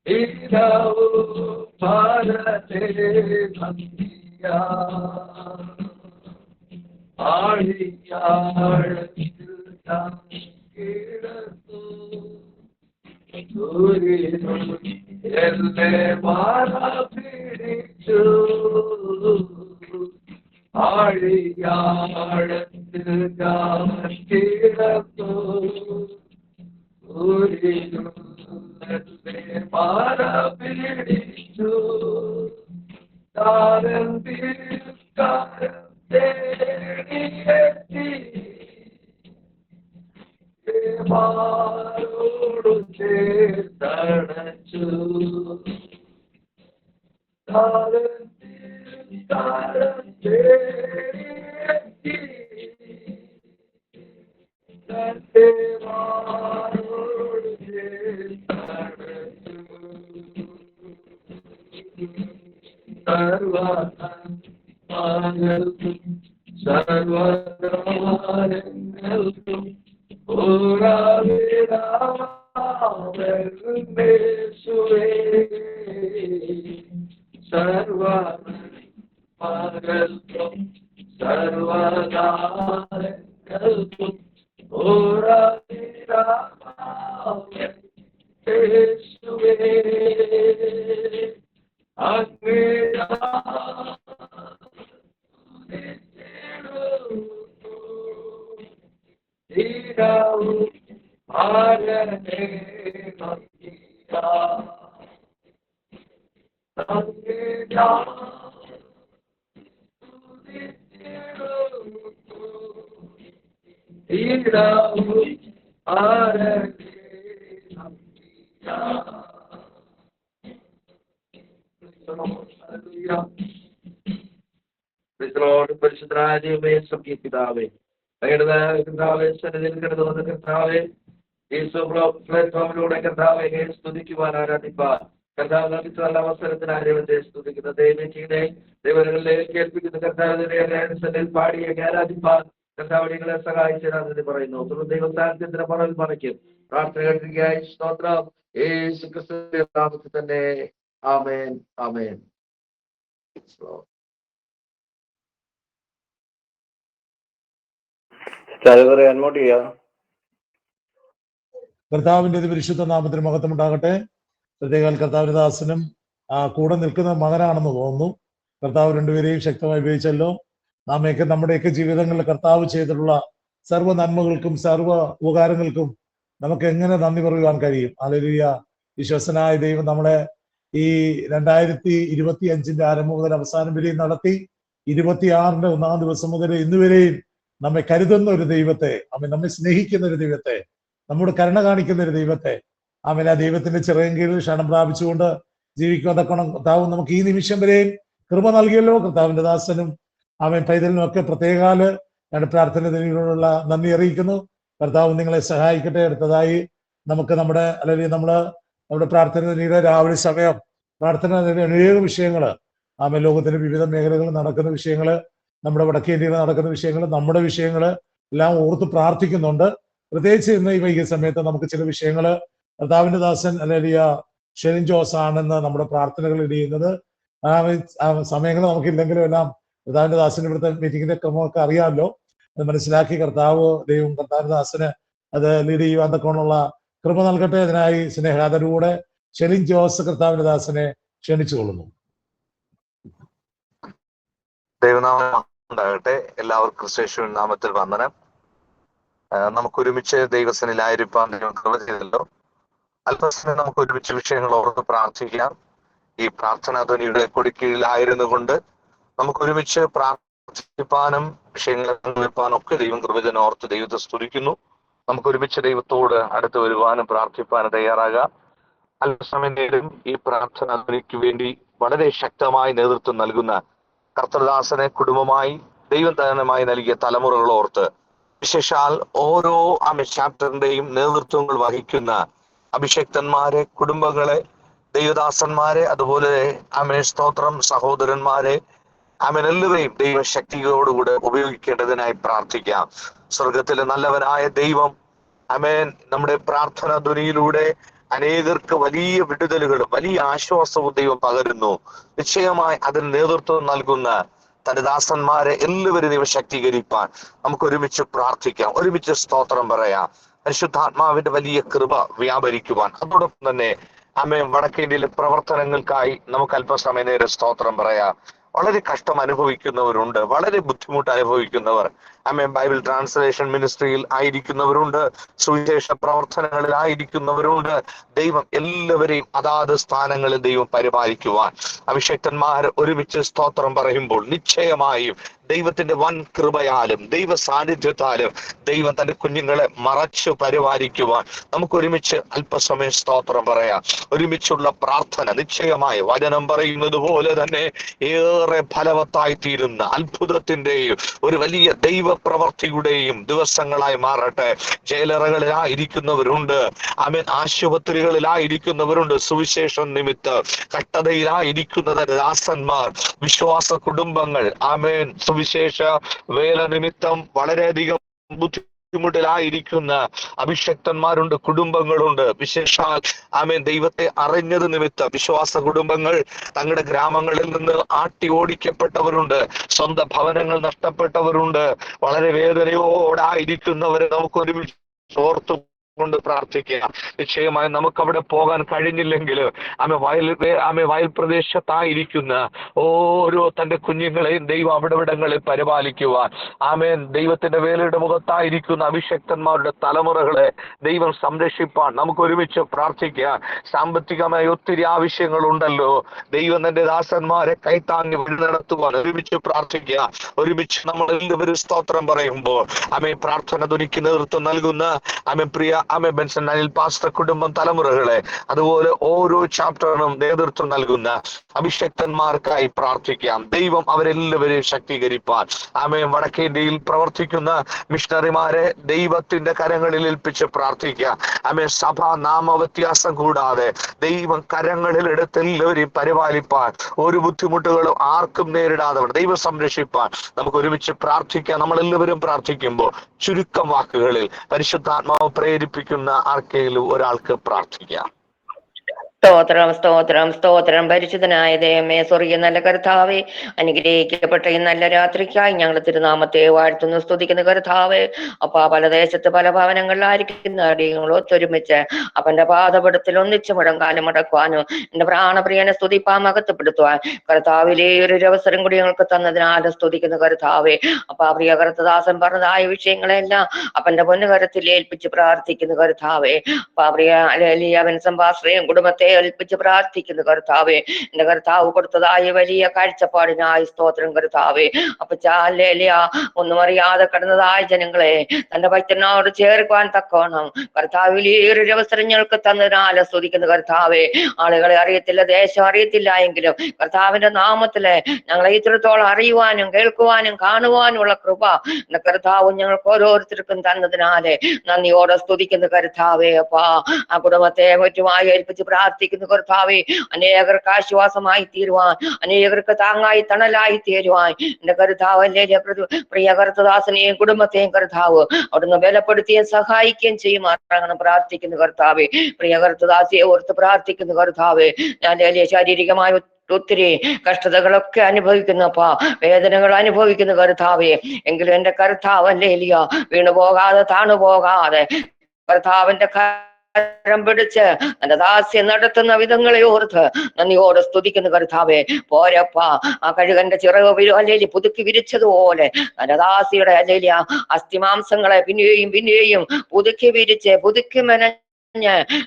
ഇരാവോ ഭാരതേ സംഗീത ആഴിയാഴത്തിൽ കിടന്നു എന്നെ മാറ പിടിച്ചു ആഴിയാഴത്തിൽ കിടന്നു എന്നെ മാറ പിടിച്ചു താരം തിരുക്കാരം തേടിയെത്തി മാരോടു ചേർത്തണച്ചു താരം തേടിയെത്തി സർവകാലങ്ങൾക്കും സർവകാലങ്ങൾക്കും സർവകാലങ്ങൾക്കും പരിശുദ്ധരായ ദൈവമേ, സ്വർഗീയ പിതാവേ, കർത്താവേ, സന്നിധിയിൽ കിടന്നുവന്ന കർത്താവേ, യേശു പ്ലാറ്റ്ഫോമിലൂടെ കർത്താവെ സ്തുതിക്കുവാൻ, ആരാധിപ്പാൻ കർത്താവ് നൽകിച്ച നല്ല അവസരത്തിന് ആരോഗ്യത്തെ സ്തുതിക്കുന്ന ദൈവത്തിന്റെ ദൈവങ്ങളിലേക്ക് കേൾപ്പിക്കുന്ന കർത്താവിനെ പാടിയെ ആരാധിപ്പാൻ കർത്താവ് നിങ്ങളെ സഹായിച്ചതിനെ പറയുന്നു. ദൈവസ്ഥാനത്തിന്റെ മറവിൽ മറയ്ക്കും പ്രാർത്ഥന കേൾക്കുകയായി സ്തോത്രം യേശു ക്രിസ്തുവിന്റെ നാമത്തിൽ തന്നെ. ആമേൻ, ആമേൻ. കർത്താവിന്റെ പരിശുദ്ധ നാമത്തിന് മഹത്വം ഉണ്ടാകട്ടെ. പ്രത്യേക കർത്താവിന്റെ ദാസനും കൂടെ നിൽക്കുന്ന മകനാണെന്ന് തോന്നുന്നു. കർത്താവ് രണ്ടുപേരെയും ശക്തമായി ഉപയോഗിച്ചല്ലോ. നാമയൊക്കെ നമ്മുടെയൊക്കെ ജീവിതങ്ങളിൽ കർത്താവ് ചെയ്തിട്ടുള്ള സർവ്വ നന്മകൾക്കും സർവ്വ ഉപകാരങ്ങൾക്കും നമുക്ക് എങ്ങനെ നന്ദി പറയുവാൻ കഴിയും. ഹല്ലേലൂയ. വിശ്വസനായ ദൈവം നമ്മളെ ഈ 2025 ആരംഭം മുതൽ അവസാനം വരെയും നടത്തി 26 ഒന്നാം ദിവസം മുതൽ ഇന്നുവരെയും നമ്മെ കരുതുന്ന ഒരു ദൈവത്തെ, നമ്മെ സ്നേഹിക്കുന്ന ഒരു ദൈവത്തെ, നമ്മുടെ കരുണ കാണിക്കുന്ന ഒരു ദൈവത്തെ, ആ ദൈവത്തിന്റെ ചിറകിൻ കീഴിൽ ക്ഷണം പ്രാപിച്ചുകൊണ്ട് ജീവിക്കാൻ തക്കണം കർത്താവ് നമുക്ക് ഈ നിമിഷം വരെയും കൃപ നൽകിയല്ലോ. കർത്താവിന്റെ ദാസനും പൈതലിനും ഒക്കെ പ്രത്യേകാല് പ്രാർത്ഥനയോടുള്ള നന്ദി അറിയിക്കുന്നു. കർത്താവ് നിങ്ങളെ സഹായിക്കട്ടെ. അടുത്തതായി നമുക്ക് നമ്മുടെ പ്രാർത്ഥന രാവിലെ സമയം പ്രാർത്ഥന അനേക വിഷയങ്ങള് ലോകത്തിന്റെ വിവിധ മേഖലകളിൽ നടക്കുന്ന വിഷയങ്ങള്, നമ്മുടെ വടക്കേ ഇന്ത്യയിൽ നടക്കുന്ന വിഷയങ്ങള്, നമ്മുടെ വിഷയങ്ങള് എല്ലാം ഓർത്ത് പ്രാർത്ഥിക്കുന്നുണ്ട്. പ്രത്യേകിച്ച് ഇന്ന് ഈ വൈകിയ സമയത്ത് നമുക്ക് ചില വിഷയങ്ങള് കർത്താവിന്റെ ദാസൻ അല്ലെങ്കിൽ ഷെലിൻ ജോസ് ആണെന്ന് നമ്മുടെ പ്രാർത്ഥനകൾ ഇടിയുന്നത്. സമയങ്ങൾ നമുക്കില്ലെങ്കിലും എല്ലാം കർത്താവിന്റെ ദാസന്റെ ഇവിടുത്തെ മീറ്റിങ്ങിന്റെ ക്രമമൊക്കെ അറിയാമല്ലോ. അത് മനസ്സിലാക്കി ദൈവം കർത്താവിന്റെ ദാസന് അത് ലീഡ് ചെയ്യുവാൻ തക്കോണുള്ള കൃപ നൽകട്ടെ. അതിനായി സ്നേഹാദരൂടെ ഷെലിൻ ജോസ് കർത്താവിന്റെ ദാസനെ ക്ഷണിച്ചുകൊള്ളുന്നു. ദൈവനാമം ഉണ്ടാകട്ടെ. എല്ലാവർക്കും ക്രിസ്തുവിൻ നാമത്തിൽ വന്ദനം. നമുക്കൊരുമിച്ച് ദൈവസനിലായിരിക്കാൻ ദൈവം കൃപ ചെയ്തല്ലോ. അല്പസമയം നമുക്ക് ഒരുമിച്ച് വിഷയങ്ങൾ ഓർത്ത് പ്രാർത്ഥിക്കാം. ഈ പ്രാർത്ഥനാ ധ്വനിയുടെ കൊടിക്കീഴിലായിരുന്നു കൊണ്ട് നമുക്കൊരുമിച്ച് പ്രാർത്ഥിപ്പാനും വിഷയങ്ങൾ കേൾപ്പാനും ഒക്കെ ദൈവം കൃപജനം ഓർത്ത് ദൈവത്തെ സ്തുതിക്കുന്നു. നമുക്കൊരുമിച്ച് ദൈവത്തോട് അടുത്ത് വരുവാനും പ്രാർത്ഥിപ്പാനും തയ്യാറാകാം. അല്പസമയം നേരം ഈ പ്രാർത്ഥനാ ധ്വനിക്ക് വേണ്ടി വളരെ ശക്തമായി നേതൃത്വം നൽകുന്ന കർത്തൃദാസനെ കുടുംബമായി ദൈവദാനമായി നൽകിയ തലമുറകൾ ഓർത്ത്, വിശേഷാൽ ഓരോ ചാപ്റ്ററിന്റെയും നേതൃത്വങ്ങൾ വഹിക്കുന്ന അഭിഷക്തന്മാരെ, കുടുംബങ്ങളെ, ദൈവദാസന്മാരെ, അതുപോലെ സ്തോത്രം സഹോദരന്മാരെ, എല്ലാവരെയും ദൈവശക്തിയോടുകൂടെ ഉപയോഗിക്കേണ്ടതിനായി പ്രാർത്ഥിക്കാം. സ്വർഗത്തിലെ നല്ലവനായ ദൈവം നമ്മുടെ പ്രാർത്ഥന ധ്വനിയിലൂടെ അനേകർക്ക് വലിയ വിടുതലുകളും വലിയ ആശ്വാസവും ദൈവം പകരുന്നു. നിശ്ചയമായി അതിന് നേതൃത്വം നൽകുന്ന തന്റെ ദാസന്മാരെ എല്ലാവരും ദൈവം ശക്തീകരിപ്പാൻ നമുക്ക് ഒരുമിച്ച് പ്രാർത്ഥിക്കാം, ഒരുമിച്ച് സ്തോത്രം പറയാം. പരിശുദ്ധാത്മാവിന്റെ വലിയ കൃപ വ്യാപരിക്കുവാൻ, അതോടൊപ്പം തന്നെ വടക്കേന്ത്യയിലെ പ്രവർത്തനങ്ങൾക്കായി നമുക്ക് അല്പസമയം നേരം സ്തോത്രം പറയാം. വളരെ കഷ്ടം അനുഭവിക്കുന്നവരുണ്ട്, വളരെ ബുദ്ധിമുട്ട് അനുഭവിക്കുന്നവർ, ബൈബിൾ ട്രാൻസ്ലേഷൻ മിനിസ്ട്രിയിൽ ആയിരിക്കുന്നവരുണ്ട്, സുവിശേഷ പ്രവർത്തനങ്ങളിൽ ആയിരിക്കുന്നവരുണ്ട്. ദൈവം എല്ലാവരെയും അതാത് സ്ഥാനങ്ങളിൽ ദൈവം പരിപാലിക്കുവാൻ അഭിഷക്തന്മാർ ഒരുമിച്ച് സ്തോത്രം പറയുമ്പോൾ നിശ്ചയമായും ദൈവത്തിന്റെ വൻ കൃപയാലും ദൈവ സാന്നിധ്യത്താലും ദൈവം തന്റെ കുഞ്ഞുങ്ങളെ മറച്ചു പരിപാലിക്കുവാൻ നമുക്ക് ഒരുമിച്ച് അല്പസമയം സ്തോത്രം പറയാം. ഒരുമിച്ചുള്ള പ്രാർത്ഥന നിശ്ചയമായി വചനം പറയുന്നത് പോലെ തന്നെ ഏറെ ഫലവത്തായി തീരുന്ന അത്ഭുതത്തിന്റെയും ഒരു വലിയ ദൈവപ്രവർത്തിയുടെയും ദിവസങ്ങളായി മാറട്ടെ. ജയിലറകളിലായിരിക്കുന്നവരുണ്ട്, ആമേൻ, ആശുപത്രികളിലായിരിക്കുന്നവരുണ്ട്, സുവിശേഷം നിമിത്തം കട്ടതയിലായിരിക്കുന്ന ദാസന്മാർ, വിശ്വാസ കുടുംബങ്ങൾ, ആമേൻ, സുവിശേഷ വേല നിമിത്തം വളരെയധികം ബുദ്ധിമുട്ടിലായിരിക്കുന്ന അഭിഷക്തന്മാരുണ്ട്, കുടുംബങ്ങളുണ്ട്. വിശേഷാൽ ആമേൻ ദൈവത്തെ അറിഞ്ഞത് നിമിത്തം വിശ്വാസ കുടുംബങ്ങൾ തങ്ങളുടെ ഗ്രാമങ്ങളിൽ നിന്ന് ആട്ടി ഓടിക്കപ്പെട്ടവരുണ്ട്, സ്വന്തം ഭവനങ്ങൾ നഷ്ടപ്പെട്ടവരുണ്ട്. വളരെ വേദനയോടായിരിക്കുന്നവരെ നമുക്ക് ഒരുമിച്ച് ഓർത്തു കൊണ്ട് പ്രാർത്ഥിക്കുക. നിശ്ചയമായി നമുക്ക് അവിടെ പോകാൻ കഴിഞ്ഞില്ലെങ്കിൽ വയൽ പ്രദേശത്തായിരിക്കുന്ന ഓരോ തന്റെ കുഞ്ഞുങ്ങളെയും ദൈവം അവിടങ്ങളിൽ പരിപാലിക്കുവാൻ, ആമേൻ, ദൈവത്തിന്റെ വേലയുടെ മുഖത്തായിരിക്കുന്ന അഭിഷക്തന്മാരുടെ തലമുറകളെ ദൈവം സംരക്ഷിപ്പാൻ നമുക്ക് ഒരുമിച്ച് പ്രാർത്ഥിക്കുക. സാമ്പത്തികമായി ഒത്തിരി ആവശ്യങ്ങളുണ്ടല്ലോ, ദൈവം തന്റെ ദാസന്മാരെ കൈത്താങ്ങി നടത്തുവാൻ ഒരുമിച്ച് പ്രാർത്ഥിക്കുക. ഒരുമിച്ച് നമ്മൾ എല്ലാവരും സ്തോത്രം പറയുമ്പോൾ ആമേൻ പ്രാർത്ഥന ധ്വനിക്ക് നേതൃത്വം നൽകുന്ന ആമേൻ പ്രിയ ബെൻസൺ അനിൽ പാസ്റ്റർ കുടുംബം തലമുറകളെ, അതുപോലെ ഓരോ ചാപ്റ്ററിനും നേതൃത്വം നൽകുന്ന അഭിഷക്തന്മാർക്കായി പ്രാർത്ഥിക്കാം. ദൈവം അവരെല്ലാവരെയും ശക്തീകരിപ്പാൻ, ആമേൻ, വടക്കേ ഇന്ത്യയിൽ പ്രവർത്തിക്കുന്ന മിഷണറിമാരെ ദൈവത്തിന്റെ കരങ്ങളിൽ ഏൽപ്പിച്ച് പ്രാർത്ഥിക്കുക. ആമേൻ, സഭ നാമവ്യത്യാസം കൂടാതെ ദൈവം കരങ്ങളിൽ എടുത്ത് എല്ലാവരെയും പരിപാലിപ്പാൻ, ഒരു ബുദ്ധിമുട്ടുകളും ആർക്കും നേരിടാതെ ദൈവം സംരക്ഷിപ്പാൻ നമുക്ക് ഒരുമിച്ച് പ്രാർത്ഥിക്കാം. നമ്മളെല്ലാവരും പ്രാർത്ഥിക്കുമ്പോൾ ചുരുക്കം വാക്കുകളിൽ പരിശുദ്ധാത്മാവ് പ്രേരിപ്പിക്കുന്ന ആർക്കെങ്കിലും ഒരാൾക്ക് പ്രാർത്ഥിക്കാം. സ്തോത്രം സ്തോത്രം സ്തോത്രം. പരിശുദ്ധനായ ദൈവമേ, സ്വർഗീയ നല്ല കർത്താവേ, അനുഗ്രഹിക്കപ്പെട്ട ഈ നല്ല രാത്രിക്കായി ഞങ്ങൾ തിരുനാമത്തെ വാഴ്ത്തുന്നു, സ്തുതിക്കുന്ന കർത്താവേ. അപ്പാ, പല ദേശത്ത് പല ഭവനങ്ങളിലായിരിക്കുന്ന അടിയങ്ങൾ ഒത്തൊരുമിച്ച് അപ്പന്റെ പാദപടത്തിൽ ഒന്നിച്ചു മുടങ്ങാനും മടക്കുവാനും എന്റെ പ്രാണപ്രിയനെ സ്തുതിപ്പാൻ മഹത്വപ്പെടുത്തുവാൻ കർത്താവിലെ ഒരു അവസരം കൂടി ഞങ്ങൾക്ക് തന്നതിനാൽ സ്തുതിക്കുന്ന കർത്താവേ. അപ്പാ, പ്രിയ കർത്തദാസൻ പറഞ്ഞതായ വിഷയങ്ങളെല്ലാം അപ്പന്റെ പൊന്നുകരത്തിൽ ഏൽപ്പിച്ച് പ്രാർത്ഥിക്കുന്ന കർത്താവേ. അപ്പാ, പ്രിയ ബെൻസൻ കുടുംബത്തെ ഏൽപ്പിച്ച് പ്രാർത്ഥിക്കുന്നു കർത്താവേ. എന്റെ കർത്താവ് കൊടുത്തതായ വലിയ കാഴ്ചപ്പാടിനായി സ്തോത്രം കർത്താവേ. അപ്പൊ ചാലേലിയ ഒന്നും അറിയാതെ കടന്നതായ ജനങ്ങളെ തന്റെ ഭക്തനോട് ചേർക്കുവാൻ തക്കോണം കർത്താവിൽ ഈ ഒരു അവസരം ഞങ്ങൾക്ക് തന്നതിനാൽ സ്തുതിക്കുന്നു കർത്താവേ. ആളുകളെ അറിയത്തില്ല, ദേശം അറിയത്തില്ല എങ്കിലും കർത്താവിന്റെ നാമത്തില് ഞങ്ങളെ ഇത്രത്തോളം അറിയുവാനും കേൾക്കുവാനും കാണുവാനുമുള്ള കൃപ എന്റെ കർത്താവ് ഞങ്ങൾക്ക് ഓരോരുത്തർക്കും തന്നതിനാല് നന്ദിയോടെ സ്തുതിക്കുന്നു കർത്താവേ. അപ്പാ, ആ കുടുംബത്തെ മറ്റുമായി ഏൽപ്പിച്ച് പ്രാർത്ഥിക്കുന്നു കർത്താവേ. അനേകർക്ക് ആശ്വാസമായി തീരുവാൻ, അനേകർക്ക് താങ്ങായി തണലായി തീരുവാൻ എന്റെ കർത്താവല്ലേ പ്രിയ കർത്തദാസനെയും കുടുംബത്തെയും കർത്താവ് അവിടുന്ന് ബലപ്പെടുത്തുകയും സഹായിക്കുകയും ചെയ്യുമാറാകണം പ്രാർത്ഥിക്കുന്നു കർത്താവേ. പ്രിയ കർത്തദാസിയെ ഓർത്ത് പ്രാർത്ഥിക്കുന്നു കർത്താവേ. ഞാൻ ശാരീരികമായ ഒത്തിരി കഷ്ടതകളൊക്കെ അനുഭവിക്കുന്നപ്പാ, വേദനകൾ അനുഭവിക്കുന്ന കർത്താവേ. എങ്കിലും എന്റെ കർത്താവല്ലേ വീണുപോകാതെ താണുപോകാതെ കർത്താവിന്റെ കരം പിടിച്ച് എന്റെ ദാസ്യം നടത്തുന്ന വിധങ്ങളെ ഓർത്ത് നന്ദിയോടെ സ്തുതിക്കുന്ന കർത്താവേ. പോരപ്പാ, ആ കഴുകന്റെ ചിറക് അല്ലേലി പുതുക്കി വിരിച്ചതുപോലെ എന്റെ ദാസിയുടെ അല്ലേലി അസ്ഥിമാംസങ്ങളെ പിന്നെയും പിന്നെയും പുതുക്കി വിരിച്ച് പുതുക്കി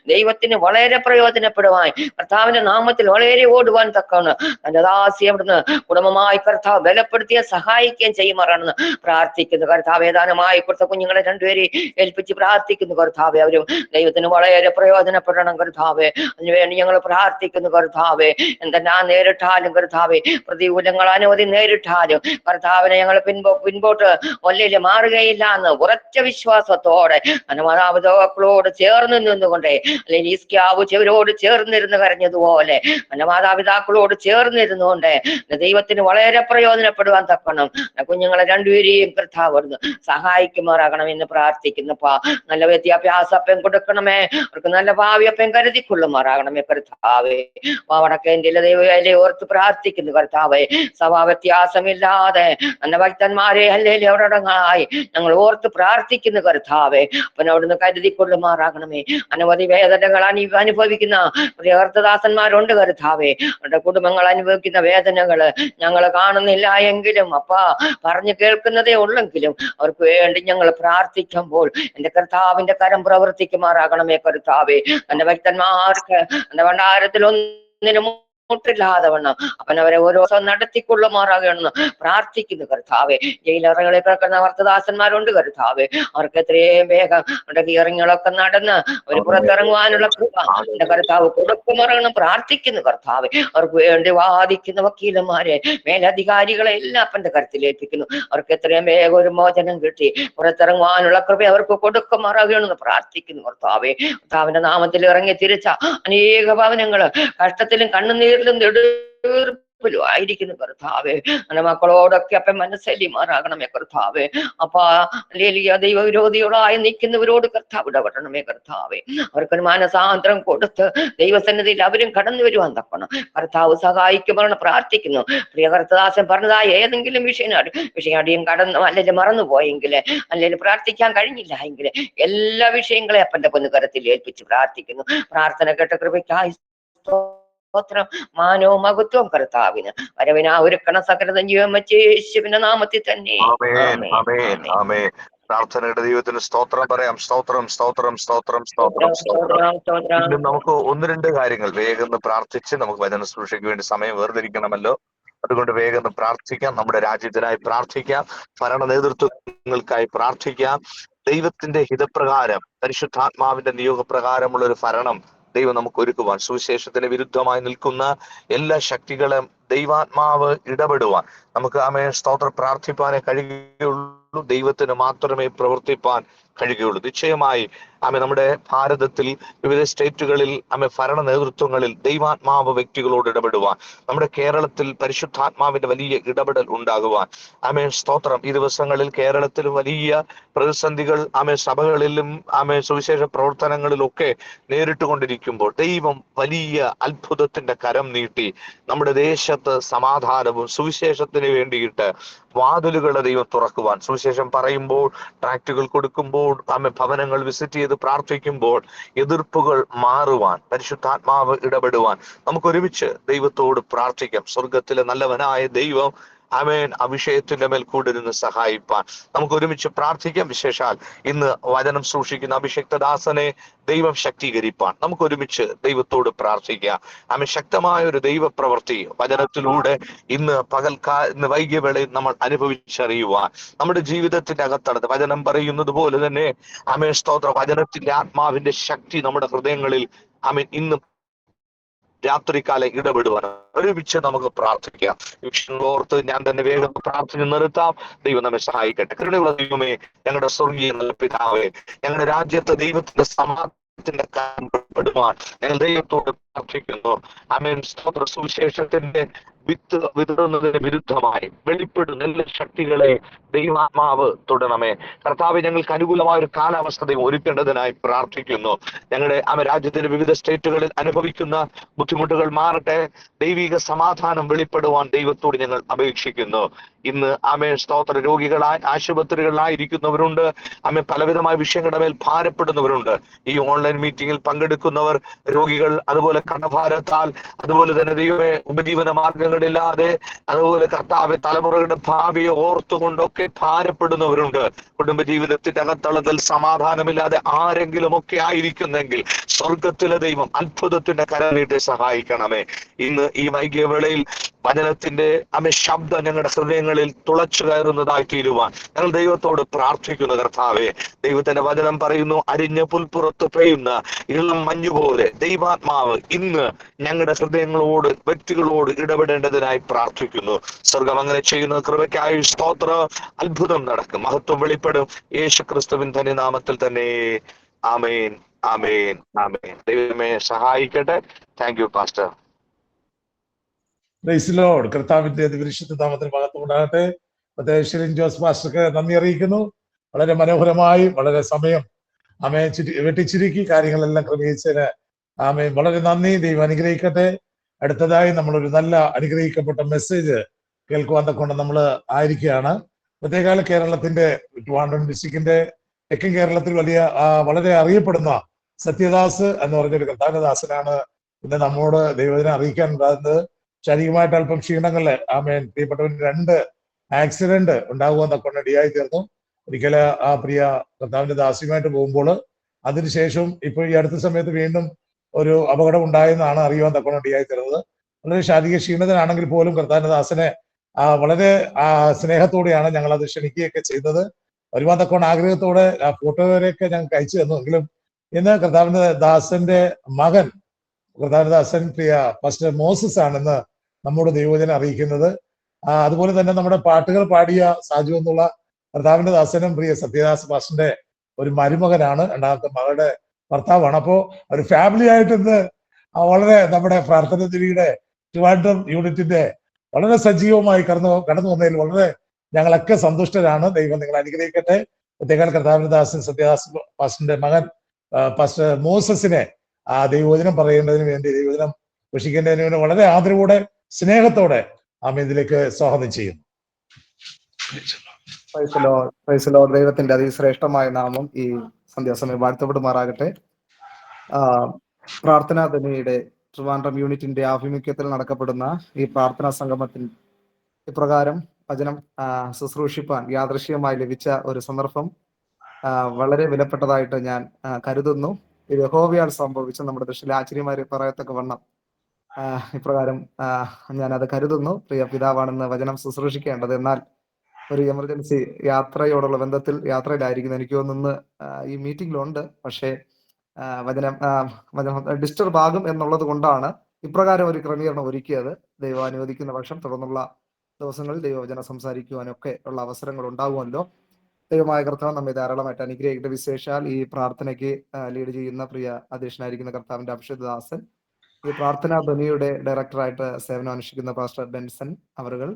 ദൈവത്തിന് വളരെ പ്രയോജനപ്പെടുവാൻ കർത്താവിന്റെ നാമത്തിൽ വളരെ ഓടുവാൻ തക്കാണ് എന്റെ ദാസി അവിടുന്ന് കുടുംബമായി കർത്താവ് ബലപ്പെടുത്തിയ സഹായിക്കുകയും ചെയ്യുമാറാണെന്ന് പ്രാർത്ഥിക്കുന്നു കർത്താവ്. ഏതാനുമായി കൊടുത്ത കുഞ്ഞുങ്ങളെ രണ്ടുപേരെ ഏൽപ്പിച്ച് പ്രാർത്ഥിക്കുന്നു കർത്താവെ. അവരും ദൈവത്തിന് വളരെ പ്രയോജനപ്പെടണം കർത്താവെ. അതിനുവേണ്ടി ഞങ്ങൾ പ്രാർത്ഥിക്കുന്നു കർത്താവെ. എന്തെല്ലാം നേരിട്ടാലും കർത്താവെ, പ്രതികൂലങ്ങൾ അനവധി നേരിട്ടാലും കർത്താവിനെ ഞങ്ങൾ പിൻപോട്ട് ഒല്ലില് മാറുകയില്ല എന്ന് ഉറച്ച വിശ്വാസത്തോടെ മാതാപിതാക്കളോട് ചേർന്ന് നിന്നുകൊണ്ടേ, അല്ലെങ്കിൽ ഈസ്ക്യാവ് ചെവരോട് ചേർന്നിരുന്ന് കരഞ്ഞതുപോലെ മാതാപിതാക്കളോട് ചേർന്നിരുന്നുകൊണ്ട് ദൈവത്തിന് വളരെ പ്രയോജനപ്പെടുവാൻ തക്കണം കുഞ്ഞുങ്ങളെ രണ്ടുപേരെയും കർത്താവ് സഹായിക്കുമാറാകണം എന്ന് പ്രാർത്ഥിക്കുന്നപ്പാ. നല്ല വിദ്യാഭ്യാസം കൊടുക്കണമേ, അവർക്ക് നല്ല ഭാവിയപ്പം കരുതിക്കൊള്ളുമാറാകണമേ കർത്താവേ. വടക്കേന്ത്യയിലെ ദൈവവേലയെ ഓർത്ത് പ്രാർത്ഥിക്കുന്നു കർത്താവേ. സഭാ വ്യത്യാസമില്ലാതെ നല്ല ഭക്തന്മാരെ അല്ലേലും എവിടങ്ങളായി ഞങ്ങൾ ഓർത്ത് പ്രാർത്ഥിക്കുന്നു കർത്താവേ. അപ്പൻ അവിടുന്ന് കരുതിക്കൊള്ളുമാറാകണമേ. അനവധി വേദനകൾ അനുഭവിക്കുന്ന കർത്തദാസന്മാരുണ്ട് കർത്താവേ. അവരുടെ കുടുംബങ്ങൾ അനുഭവിക്കുന്ന വേദനകള് ഞങ്ങൾ കാണുന്നില്ല എങ്കിലും അപ്പാ പറഞ്ഞു കേൾക്കുന്നതേ ഉള്ളെങ്കിലും അവർക്ക് വേണ്ടി ഞങ്ങൾ പ്രാർത്ഥിക്കുമ്പോൾ എന്റെ കർത്താവിന്റെ കരം പ്രവർത്തിക്കുമാറാകണമേ കർത്താവേ. എന്റെ ഭക്തന്മാർക്ക് എന്റെ ഭണ്ഡാരത്തിൽ ഒന്നിനും ബുദ്ധിമുട്ടില്ലാതെ വണ്ണം അവനവരെ ഓരോ ദിവസം നടത്തിക്കൊള്ളുമാറാകണമെന്ന് പ്രാർത്ഥിക്കുന്നു കർത്താവെ. ജയിലറകളിൽ കിടക്കുന്ന ഭർത്തദാസന്മാരുണ്ട് കർത്താവെ, അവർക്ക് എത്രയും വേഗം അവരുടെ ഹിയറിങ്ങുകളൊക്കെ നടന്ന് അവർ പുറത്തിറങ്ങുവാനുള്ള കൃപ എന്റെ കർത്താവ് കൊടുക്കുമാറണം പ്രാർത്ഥിക്കുന്നു കർത്താവെ. അവർക്ക് വേണ്ടി വാദിക്കുന്ന വക്കീലന്മാരെ, മേലധികാരികളെ എല്ലാം അപ്പന്റെ കരുത്തിലേൽപ്പിക്കുന്നു. അവർക്ക് എത്രയും വേഗം ഒരു മോചനം കിട്ടി പുറത്തിറങ്ങുവാനുള്ള കൃപ അവർക്ക് കൊടുക്കുമാറാകണമെന്ന് പ്രാർത്ഥിക്കുന്നു കർത്താവെ. കർത്താവിന്റെ നാമത്തിൽ ഇറങ്ങി തിരിച്ച അനേക ഭവനങ്ങള് കഷ്ടത്തിലും കണ്ണുനീരിലും ും ആയിരിക്കുന്നു കർത്താവെ. അങ്ങനെ മക്കളോടൊക്കെ അപ്പം മനസ്സലിമാറാകണമേ കർത്താവെ. അപ്പാ ലേലിയ ദൈവവിരോധികളായി നിൽക്കുന്നവരോട് കർത്താവ് ഇടപെടണമേ കർത്താവെ. അവർക്കൊരു മാനസാന്തരം കൊടുത്ത് ദൈവസന്നിധിയിൽ അവരും കടന്നു വരുവാൻ തക്കണം കർത്താവ് സഹായിക്കുമെന്ന് പ്രാർത്ഥിക്കുന്നു. പ്രിയ കർത്തദാസൻ പറഞ്ഞതാ ഏതെങ്കിലും വിഷയം കടന്നു അല്ലെങ്കിൽ മറന്നുപോയെങ്കിൽ അല്ലെങ്കിൽ പ്രാർത്ഥിക്കാൻ കഴിഞ്ഞില്ല എങ്കിൽ എല്ലാ വിഷയങ്ങളെ അപ്പന്റെ പൊന്നുകരത്തിൽ ഏൽപ്പിച്ച് പ്രാർത്ഥിക്കുന്നു. പ്രാർത്ഥന കേട്ട കൃപയ്ക്കായി സ്തോത്രം. മാനവും മഹത്വവും കർത്താവിന് വരവിനാ ഒരുക്കണ സകലത ജീവൻ വെച്ച് യേശുവിന്റെ നാമത്തിൽ തന്നെ. പ്രാർത്ഥനയുടെ ദൈവത്തിന് സ്തോത്രം പറയാം. സ്തോത്രം സ്തോത്രം സ്തോത്രം സ്തോത്രം സ്തോത്രം. ഇന്നും നമുക്ക് ഒന്ന് രണ്ട് കാര്യങ്ങൾ വേഗം പ്രാർത്ഥിച്ച് നമുക്ക് വചന ശുശ്രൂഷയ്ക്ക് വേണ്ടി സമയം വേർതിരിക്കണമല്ലോ. അതുകൊണ്ട് വേഗം പ്രാർത്ഥിക്കാം. നമ്മുടെ രാജ്യത്തിനായി പ്രാർത്ഥിക്കാം. ഭരണ നേതൃത്വങ്ങൾക്കായി പ്രാർത്ഥിക്കാം. ദൈവത്തിന്റെ ഹിതപ്രകാരം പരിശുദ്ധാത്മാവിന്റെ നിയോഗപ്രകാരമുള്ള ഒരു ഭരണം ദൈവം നമുക്ക് ഒരുക്കുവാൻ, സുവിശേഷത്തിന് വിരുദ്ധമായി നിൽക്കുന്ന എല്ലാ ശക്തികളും ദൈവാത്മാവ് ഇടപെടുവാൻ നമുക്ക് സ്തോത്രം പ്രാർത്ഥിപ്പാനേ കഴിയുകയുള്ളൂ. ദൈവത്തിന് മാത്രമേ പ്രവർത്തിപ്പാൻ കഴിയുകയുള്ളൂ. നിശ്ചയമായി നമ്മുടെ ഭാരതത്തിൽ വിവിധ സ്റ്റേറ്റുകളിൽ ഭരണ നേതൃത്വങ്ങളിൽ ദൈവാത്മാവ് വ്യക്തികളോട് ഇടപെടുവാൻ, നമ്മുടെ കേരളത്തിൽ പരിശുദ്ധാത്മാവിന്റെ വലിയ ഇടപെടൽ ഉണ്ടാകുവാൻ സ്തോത്രം. ഈ ദിവസങ്ങളിൽ കേരളത്തിൽ വലിയ പ്രതിസന്ധികൾ സഭകളിലും സുവിശേഷ പ്രവർത്തനങ്ങളിലൊക്കെ നേരിട്ടുകൊണ്ടിരിക്കുമ്പോൾ ദൈവം വലിയ അത്ഭുതത്തിന്റെ കരം നീട്ടി നമ്മുടെ ദേശത്ത് സമാധാനവും സുവിശേഷത്തിന് വേണ്ടിയിട്ട് വാതിലുകളെ ദൈവം തുറക്കുവാൻ, സുവിശേഷം പറയുമ്പോൾ, ട്രാക്റ്റുകൾ കൊടുക്കുമ്പോൾ, ഭവനങ്ങൾ വിസിറ്റ് ചെയ്ത് പ്രാർത്ഥിക്കുമ്പോൾ എതിർപ്പുകൾ മാറുവാൻ, പരിശുദ്ധാത്മാവ് ഇടപെടുവാൻ നമുക്ക് ഒരുമിച്ച് ദൈവത്തോട് പ്രാർത്ഥിക്കാം. സ്വർഗത്തിലെ നല്ലവനായ ദൈവം ആ വിഷയത്തിന്റെ മേൽ കൂടിരുന്ന് സഹായിപ്പാൻ നമുക്ക് ഒരുമിച്ച് പ്രാർത്ഥിക്കാം. വിശേഷാൽ ഇന്ന് വചനം സൂക്ഷിക്കുന്ന അഭിഷക്തദാസനെ ദൈവം ശക്തീകരിപ്പാൻ നമുക്ക് ഒരുമിച്ച് ദൈവത്തോട് പ്രാർത്ഥിക്കാം. ശക്തമായ ഒരു ദൈവപ്രവൃത്തി വചനത്തിലൂടെ ഇന്ന് ഇന്ന് വൈകിയ വേളയിൽ നമ്മൾ അനുഭവിച്ചറിയുവാൻ, നമ്മുടെ ജീവിതത്തിന്റെ അകത്തടത്ത് വചനം പറയുന്നത് പോലെ തന്നെ സ്തോത്ര വചനത്തിന്റെ ആത്മാവിന്റെ ശക്തി നമ്മുടെ ഹൃദയങ്ങളിൽ ഇന്ന് രാത്രികാലം ഇടപെടുവാൻ ഒരുമിച്ച് നമുക്ക് പ്രാർത്ഥിക്കാം. ഓർത്ത് ഞാൻ തന്നെ വേഗം പ്രാർത്ഥന നിർത്താം. ദൈവം നമ്മെ സഹായിക്കട്ടെ. കരുണയുള്ള ദൈവമേ, ഞങ്ങളുടെ സ്വർഗീയ നല്ല പിതാവേ, ഞങ്ങളുടെ രാജ്യത്തെ ദൈവത്തിന്റെ സമാധാനത്തിന്റെ കാര്യപ്പെടുവാൻ ഞങ്ങൾ ദൈവത്തോട് പ്രാർത്ഥിക്കുന്നു. സ്തോത്ര സുവിശേഷത്തിന്റെ വിത്ത് വിതറുന്നതിന് വിരുദ്ധമായി വെളിപ്പെടുന്ന എല്ലാ ശക്തികളെ ദൈവാത്മാവ് തൊടണമേ കർത്താവ്. ഞങ്ങൾക്ക് അനുകൂലമായ ഒരു കാലാവസ്ഥ ദൈവം ഒരുക്കേണ്ടതിനായി പ്രാർത്ഥിക്കുന്നു. ഞങ്ങളുടെ രാജ്യത്തിന്റെ വിവിധ സ്റ്റേറ്റുകളിൽ അനുഭവിക്കുന്ന ബുദ്ധിമുട്ടുകൾ മാറട്ടെ. ദൈവിക സമാധാനം വെളിപ്പെടുവാൻ ദൈവത്തോട് ഞങ്ങൾ അപേക്ഷിക്കുന്നു. ഇന്ന് സ്തോത്ര രോഗികളായി ആശുപത്രികളിലായിരിക്കുന്നവരുണ്ട്. പലവിധമായ വിഷയങ്ങളുടെ മേൽ ഭാരപ്പെടുന്നവരുണ്ട്. ഈ ഓൺലൈൻ മീറ്റിംഗിൽ പങ്കെടുക്കുന്നവർ രോഗികൾ, അതുപോലെ കടഭാരത്താൽ, അതുപോലെ തന്നെ ദൈവമേ ഉപജീവന മാർഗങ്ങളില്ലാതെ, അതുപോലെ കർത്താവ് തലമുറകളുടെ ഭാവിയെ ഓർത്തുകൊണ്ടൊക്കെ ഭാരപ്പെടുന്നവരുണ്ട്. കുടുംബജീവിതത്തിന്റെ അകത്തളത്തിൽ സമാധാനമില്ലാതെ ആരെങ്കിലും ഒക്കെ ആയിരിക്കുന്നെങ്കിൽ സ്വർഗത്തിലെ ദൈവം അത്ഭുതത്തിന്റെ കരം നീട്ടി സഹായിക്കണമേ. ഇന്ന് ഈ വൈകിയ വേളയിൽ വചനത്തിന്റെ ശബ്ദം ഞങ്ങളുടെ ഹൃദയങ്ങളിൽ തുളച്ചു കയറുന്നതായി തീരുവാൻ ഞങ്ങൾ ദൈവത്തോട് പ്രാർത്ഥിക്കുന്നു. കർത്താവേ, ദൈവത്തിന്റെ വചനം പറയുന്നു, അരിഞ്ഞ പുൽപ്പുറത്ത് പെയ്യുന്ന ഇളം മഞ്ഞുപോലെ ദൈവാത്മാവ് ഇന്ന് ഞങ്ങളുടെ ഹൃദയങ്ങളോട്, വ്യക്തികളോട് ഇടപെടേണ്ടതിനായി പ്രാർത്ഥിക്കുന്നു. സ്വർഗം അങ്ങനെ ചെയ്യുന്ന കൃപയ്ക്കായി സ്തോത്ര. അത്ഭുതം നടക്കും, മഹത്വം വെളിപ്പെടും. യേശു ക്രിസ്തുവിൻ തന്നെ നാമത്തിൽ തന്നെ. ആമേൻ, ആമേൻ, ആമേൻ. ദൈവമേ സഹായിക്കട്ടെ. Thank you pastor. Praise the Lord. കർത്താവിന്റെ പരിശുദ്ധ നാമത്തിൽ മഹത്വം ഉണ്ടാകട്ടെ. ഷെറിൻ ജോസ് പാസ്റ്റർക്ക് നന്ദി അറിയിക്കുന്നു. വളരെ മനോഹരമായി, വളരെ സമയം വെട്ടിച്ചുരുക്കി കാര്യങ്ങളെല്ലാം ക്രമീകരിച്ചതിന് വളരെ നന്ദി. ദൈവം അനുഗ്രഹിക്കട്ടെ. അടുത്തതായി നമ്മളൊരു നല്ല അനുഗ്രഹിക്കപ്പെട്ട മെസ്സേജ് കേൾക്കുവാൻ തക്കൊണ്ട് നമ്മൾ ആയിരിക്കുകയാണ്. പ്രത്യേകാല കേരളത്തിന്റെ ട്രിവാൻഡ്രം ഡിസ്ട്രിക്റ്റിന്റെ തെക്കൻ കേരളത്തിൽ വളരെ അറിയപ്പെടുന്ന സത്യദാസ് എന്ന് പറഞ്ഞൊരു കർത്താനദാസനാണ് ഇന്ന് നമ്മോട് ദൈവത്തിനെ അറിയിക്കാൻ ഉണ്ടാകുന്നത്. ശാരീരികമായിട്ട് അല്പം ക്ഷീണങ്ങളില് പ്രിയപ്പെട്ടവന് 2 ആക്സിഡന്റ് ഉണ്ടാകുവാൻ തക്കൊണ്ട് ഇടയായി തീർന്നു. ഒരിക്കല് ആ പ്രിയ കർത്താവിന്റെ ദാസിയുമായിട്ട് പോകുമ്പോൾ അതിനുശേഷം ഇപ്പോൾ ഈ അടുത്ത സമയത്ത് വീണ്ടും ഒരു അപകടം ഉണ്ടായെന്നാണ് അറിയുവാൻ തക്കൊണ്ട് ഇടയായി തീർന്നത്. വളരെ ശാരീരിക ക്ഷീണിതനാണെങ്കിൽ പോലും കർത്താവിന്റെ ദാസനെ വളരെ സ്നേഹത്തോടെയാണ് ഞങ്ങൾ അത് ക്ഷണിക്കുകയൊക്കെ ചെയ്തത്. ഒരുപാട് തക്കോണം ആഗ്രഹത്തോടെ ആ ഫോട്ടോയൊക്കെ ഞങ്ങൾക്ക് അയച്ചു തന്നു. എങ്കിലും ഇന്ന് കർത്താവിന്റെ ദാസന്റെ മകൻ, കർത്താവിന്റെ ദാസൻ പ്രിയ പാസ്റ്റർ മോസസ് ആണെന്ന് നമ്മുടെ ദൈവജനം അറിയിക്കുന്നത്. അതുപോലെ തന്നെ നമ്മുടെ പാട്ടുകൾ പാടിയ സാജു എന്നുള്ള കർത്താവിന്റെ ദാസനും പ്രിയ സത്യദാസ് പാസ്റ്ററിന്റെ ഒരു മരുമകനാണ്, രണ്ടാമത്തെ മകളുടെ ഭർത്താവാണ്. അപ്പോ ഒരു ഫാമിലി ആയിട്ട് ഇന്ന് വളരെ നമ്മുടെ പ്രാർത്ഥന തിരിയുടെ ട്രിവാൻഡ്രം യൂണിറ്റിന്റെ വളരെ സജീവമായി കടന്നു വന്നതിൽ വളരെ ഞങ്ങളൊക്കെ സന്തുഷ്ടരാണ്. ദൈവം നിങ്ങൾ അനുഗ്രഹിക്കട്ടെ. പ്രത്യേകം കർത്താവിന്റെ ദാസൻ സത്യദാസ് പാസ്റ്ററിന്റെ മകൻ പാസ്റ്റർ മോസസിനെ ദൈവവചനം പറയുന്നതിന് വേണ്ടി, ദൈവവചനം വീക്ഷിക്കേണ്ടതിന് വേണ്ടി വളരെ ആദരവോടെ സ്നേഹത്തോടെ ഇതിലേക്ക് സ്വാഗതം ചെയ്യുന്നു. ദൈവത്തിന്റെ അതിശ്രേഷ്ഠമായ നാമം ഈ സന്ധ്യാസമയം വാഴ്ത്തപ്പെടുമാറാകട്ടെ. പ്രാർത്ഥനാ ധ്വനിയുടെ ട്രിവാൻഡ്രം യൂണിറ്റിന്റെ ആഭിമുഖ്യത്തിൽ നടക്കപ്പെടുന്ന ഈ പ്രാർത്ഥനാ സംഗമത്തിൽ ഇപ്രകാരം വചനം ശുശ്രൂഷിപ്പാൻ യാദൃശ്യമായി ലഭിച്ച ഒരു സന്ദർഭം വളരെ വിലപ്പെട്ടതായിട്ട് ഞാൻ കരുതുന്നു. ഇത് യഹോവയാൽ സംഭവിച്ച നമ്മുടെ ദൃഷ്ടിയിൽ ആശ്ചര്യമായി പറയത്തക്ക വണ്ണം ഇപ്രകാരം ഞാൻ അത് കരുതുന്നു. പ്രിയ പിതാവാണെന്ന് വചനം ശുശ്രൂഷിക്കേണ്ടത്. എന്നാൽ ഒരു എമർജൻസി യാത്രയോടുള്ള ബന്ധത്തിൽ യാത്രയിലായിരിക്കുന്നു. എനിക്ക് തോന്നുന്നു ഈ മീറ്റിംഗിലുണ്ട്, പക്ഷേ വചനം ഡിസ്റ്റർബ് ആകും എന്നുള്ളത് കൊണ്ടാണ് ഇപ്രകാരം ഒരു ക്രമീകരണം ഒരുക്കിയത്. ദൈവം അനുവദിക്കുന്ന പക്ഷം തുടർന്നുള്ള ദിവസങ്ങളിൽ ദൈവവചനം സംസാരിക്കുവാനൊക്കെ ഉള്ള അവസരങ്ങൾ ഉണ്ടാകുമല്ലോ. ദൈവമായ കർത്താവ് നമ്മെ ധാരാളമായിട്ട് അനുഗ്രഹിക്കട്ടെ. വിശേഷാൽ ഈ പ്രാർത്ഥനയ്ക്ക് ലീഡ് ചെയ്യുന്ന പ്രിയ അധ്യക്ഷനായിരിക്കുന്ന കർത്താവിന്റെ അഭിഷേകദാസൻ, ഈ പ്രാർത്ഥനാ ധ്വനിയുടെ ഡയറക്ടറായിട്ട് സേവനം അനുഷ്ഠിക്കുന്ന പാസ്റ്റർ ബെൻസൺ അവറുകൾ,